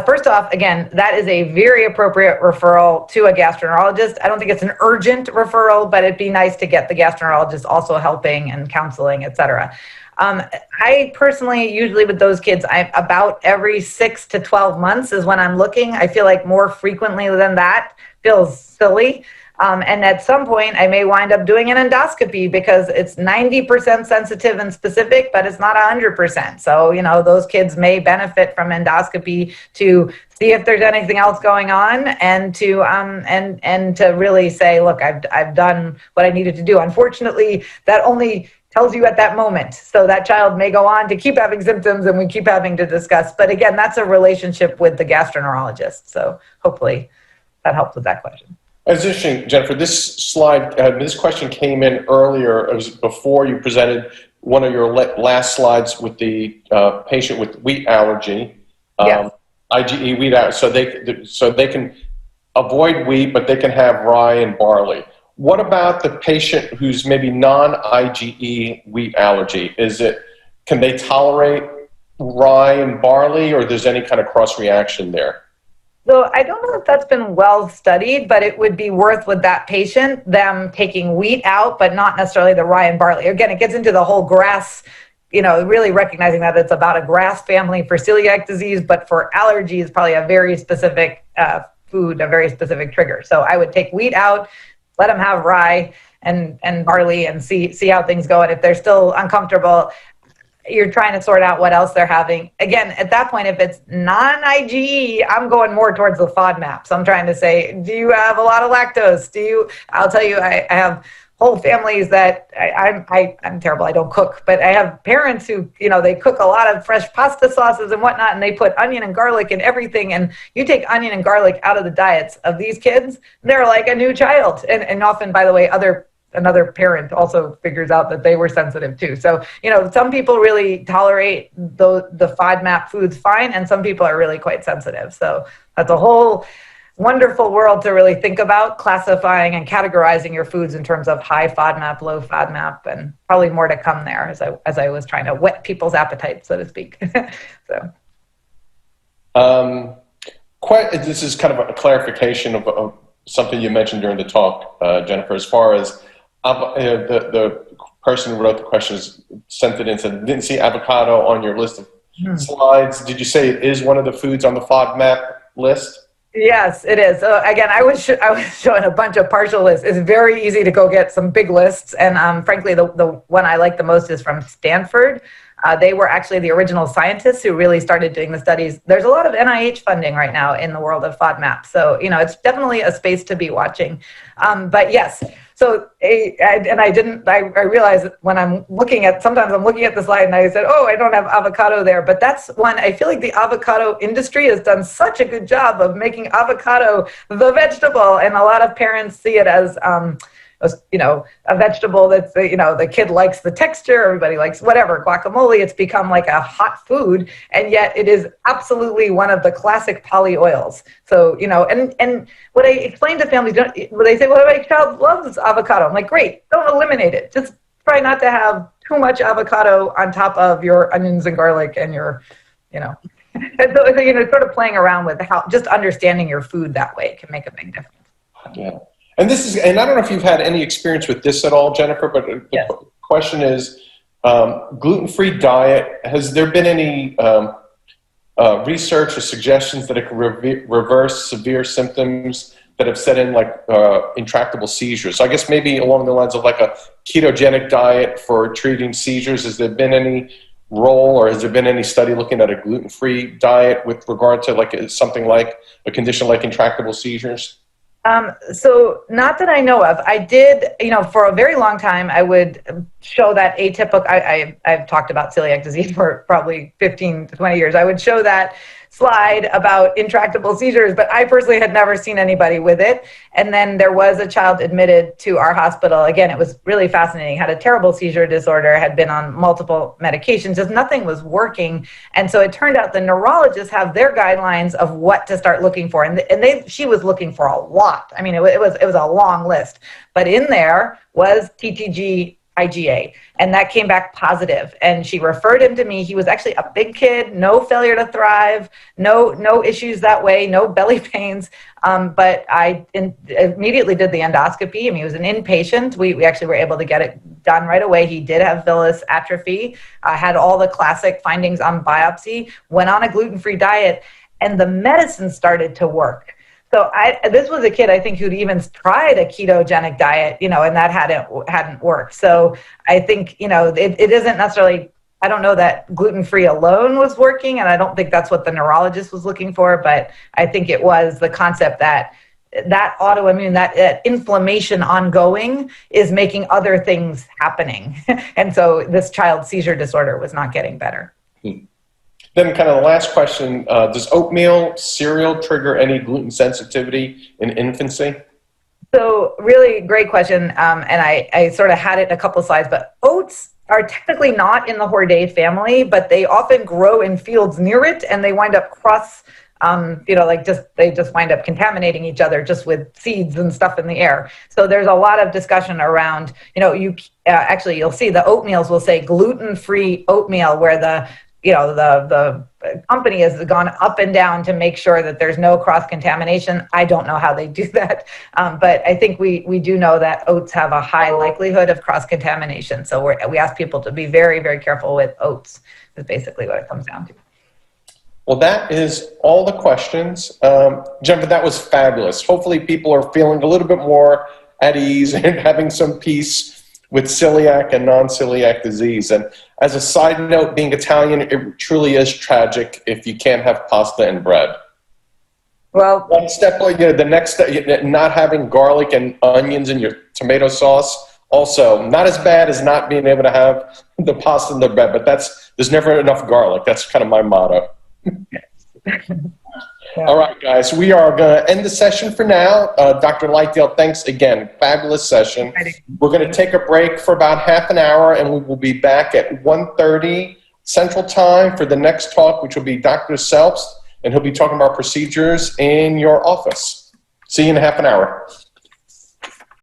B: First off, again, that is a very appropriate referral to a gastroenterologist. I don't think it's an urgent referral, but it'd be nice to get the gastroenterologist also helping and counseling, et cetera. I personally, usually with those kids, about every 6 to 12 months is when I'm looking. I feel like more frequently than that feels silly. And at some point, I may wind up doing an endoscopy because it's 90% sensitive and specific, but it's not 100%. So, those kids may benefit from endoscopy to see if there's anything else going on, and to and to really say, look, I've done what I needed to do. Unfortunately, that only tells you at that moment. So that child may go on to keep having symptoms, and we keep having to discuss. But again, that's a relationship with the gastroenterologist. So hopefully that helps with that question.
A: It's interesting, Jennifer, this slide, this question came in earlier. It was before you presented one of your last slides with the patient with wheat allergy,
B: Yes.
A: IgE wheat allergy. So they can avoid wheat, but they can have rye and barley. What about the patient who's maybe non-IgE wheat allergy? Can they tolerate rye and barley, or there's any kind of cross reaction there?
B: So I don't know if that's been well studied, but it would be worth with that patient, them taking wheat out, but not necessarily the rye and barley. Again, it gets into the whole grass, really recognizing that it's about a grass family for celiac disease, but for allergies, probably a very specific food, a very specific trigger. So I would take wheat out, let them have rye and barley, and see how things go. And if they're still uncomfortable, you're trying to sort out what else they're having. Again, at that point, if it's non-IgE, I'm going more towards the FODMAPs. I'm trying to say, do you have a lot of lactose? I'll tell you, I have whole families that I'm terrible. I don't cook, but I have parents who, they cook a lot of fresh pasta sauces and whatnot, and they put onion and garlic in everything. And you take onion and garlic out of the diets of these kids, they're like a new child. And often, by the way, another parent also figures out that they were sensitive too. So, some people really tolerate the FODMAP foods fine, and some people are really quite sensitive. So that's a whole wonderful world to really think about, classifying and categorizing your foods in terms of high FODMAP, low FODMAP, and probably more to come there as I was trying to whet people's appetite, so to speak.
A: This is kind of a clarification of something you mentioned during the talk, Jennifer, as far as the person who wrote the questions sent it in, said, didn't see avocado on your list of slides. Did you say it is one of the foods on the FODMAP list?
B: Yes, it is. So again, I was showing a bunch of partial lists. It's very easy to go get some big lists, and frankly, the one I like the most is from Stanford. They were actually the original scientists who really started doing the studies. There's a lot of NIH funding right now in the world of FODMAP, so it's definitely a space to be watching. But yes, so I realized when sometimes I'm looking at the slide and I said, oh, I don't have avocado there, but that's one. I feel like the avocado industry has done such a good job of making avocado the vegetable, and a lot of parents see it as a vegetable that's, the kid likes the texture, everybody likes whatever, guacamole, it's become like a hot food, and yet it is absolutely one of the classic polyoils. So, and what I explain to families, when they say, well, my child loves avocado, I'm like, great, don't eliminate it. Just try not to have too much avocado on top of your onions and garlic and your, and so, sort of playing around with how just understanding your food that way can make a big difference.
A: Yeah. And I don't know if you've had any experience with this at all, Jennifer, but the question is, gluten-free diet, has there been any research or suggestions that it can reverse severe symptoms that have set in, like intractable seizures? So I guess maybe along the lines of like a ketogenic diet for treating seizures, has there been any role, or has there been any study looking at a gluten-free diet with regard to like something like a condition like intractable seizures?
B: So not that I know of. I did, for a very long time, I would show that atypical, I've talked about celiac disease for probably 15 to 20 years. I would show that slide about intractable seizures, but I personally had never seen anybody with it. And then there was a child admitted to our hospital. Again, it was really fascinating, had a terrible seizure disorder, had been on multiple medications, just nothing was working. And so it turned out the neurologists have their guidelines of what to start looking for. And she was looking for a lot. I mean, it was a long list, but in there was TTG IgA, and that came back positive. And she referred him to me. He was actually a big kid, no failure to thrive, no issues that way, no belly pains. But I immediately did the endoscopy. I mean, he was an inpatient. We actually were able to get it done right away. He did have villus atrophy, had all the classic findings on biopsy, went on a gluten-free diet, and the medicine started to work. So this was a kid, I think, who'd even tried a ketogenic diet, and that hadn't worked. So I think, it isn't necessarily, I don't know that gluten-free alone was working, and I don't think that's what the neurologist was looking for, but I think it was the concept that autoimmune, that inflammation ongoing is making other things happening. And so this child's seizure disorder was not getting better.
A: Then kind of the last question, does oatmeal cereal trigger any gluten sensitivity in infancy?
B: So really great question. And I sort of had it in a couple of slides, but oats are technically not in the Hordeae family, but they often grow in fields near it, and they wind up they just wind up contaminating each other just with seeds and stuff in the air. So there's a lot of discussion around, you'll see the oatmeals will say gluten-free oatmeal, where the company has gone up and down to make sure that there's no cross-contamination. I don't know how they do that, but I think we do know that oats have a high likelihood of cross-contamination. So we ask people to be very, very careful with oats, is basically what it comes down to.
A: Well, that is all the questions. Jennifer, that was fabulous. Hopefully people are feeling a little bit more at ease and having some peace with celiac and non-celiac disease. And as a side note, being Italian, it truly is tragic if you can't have pasta and bread.
B: Well,
A: one step, the next step, not having garlic and onions in your tomato sauce, also not as bad as not being able to have the pasta and the bread, but there's never enough garlic. That's kind of my motto. Yeah. All right, guys, we are going to end the session for now. Dr. Lightdale, thanks again. Fabulous session. We're going to take a break for about half an hour, and we will be back at 1:30 Central Time for the next talk, which will be Dr. Selps, and he'll be talking about procedures in your office. See you in half an hour.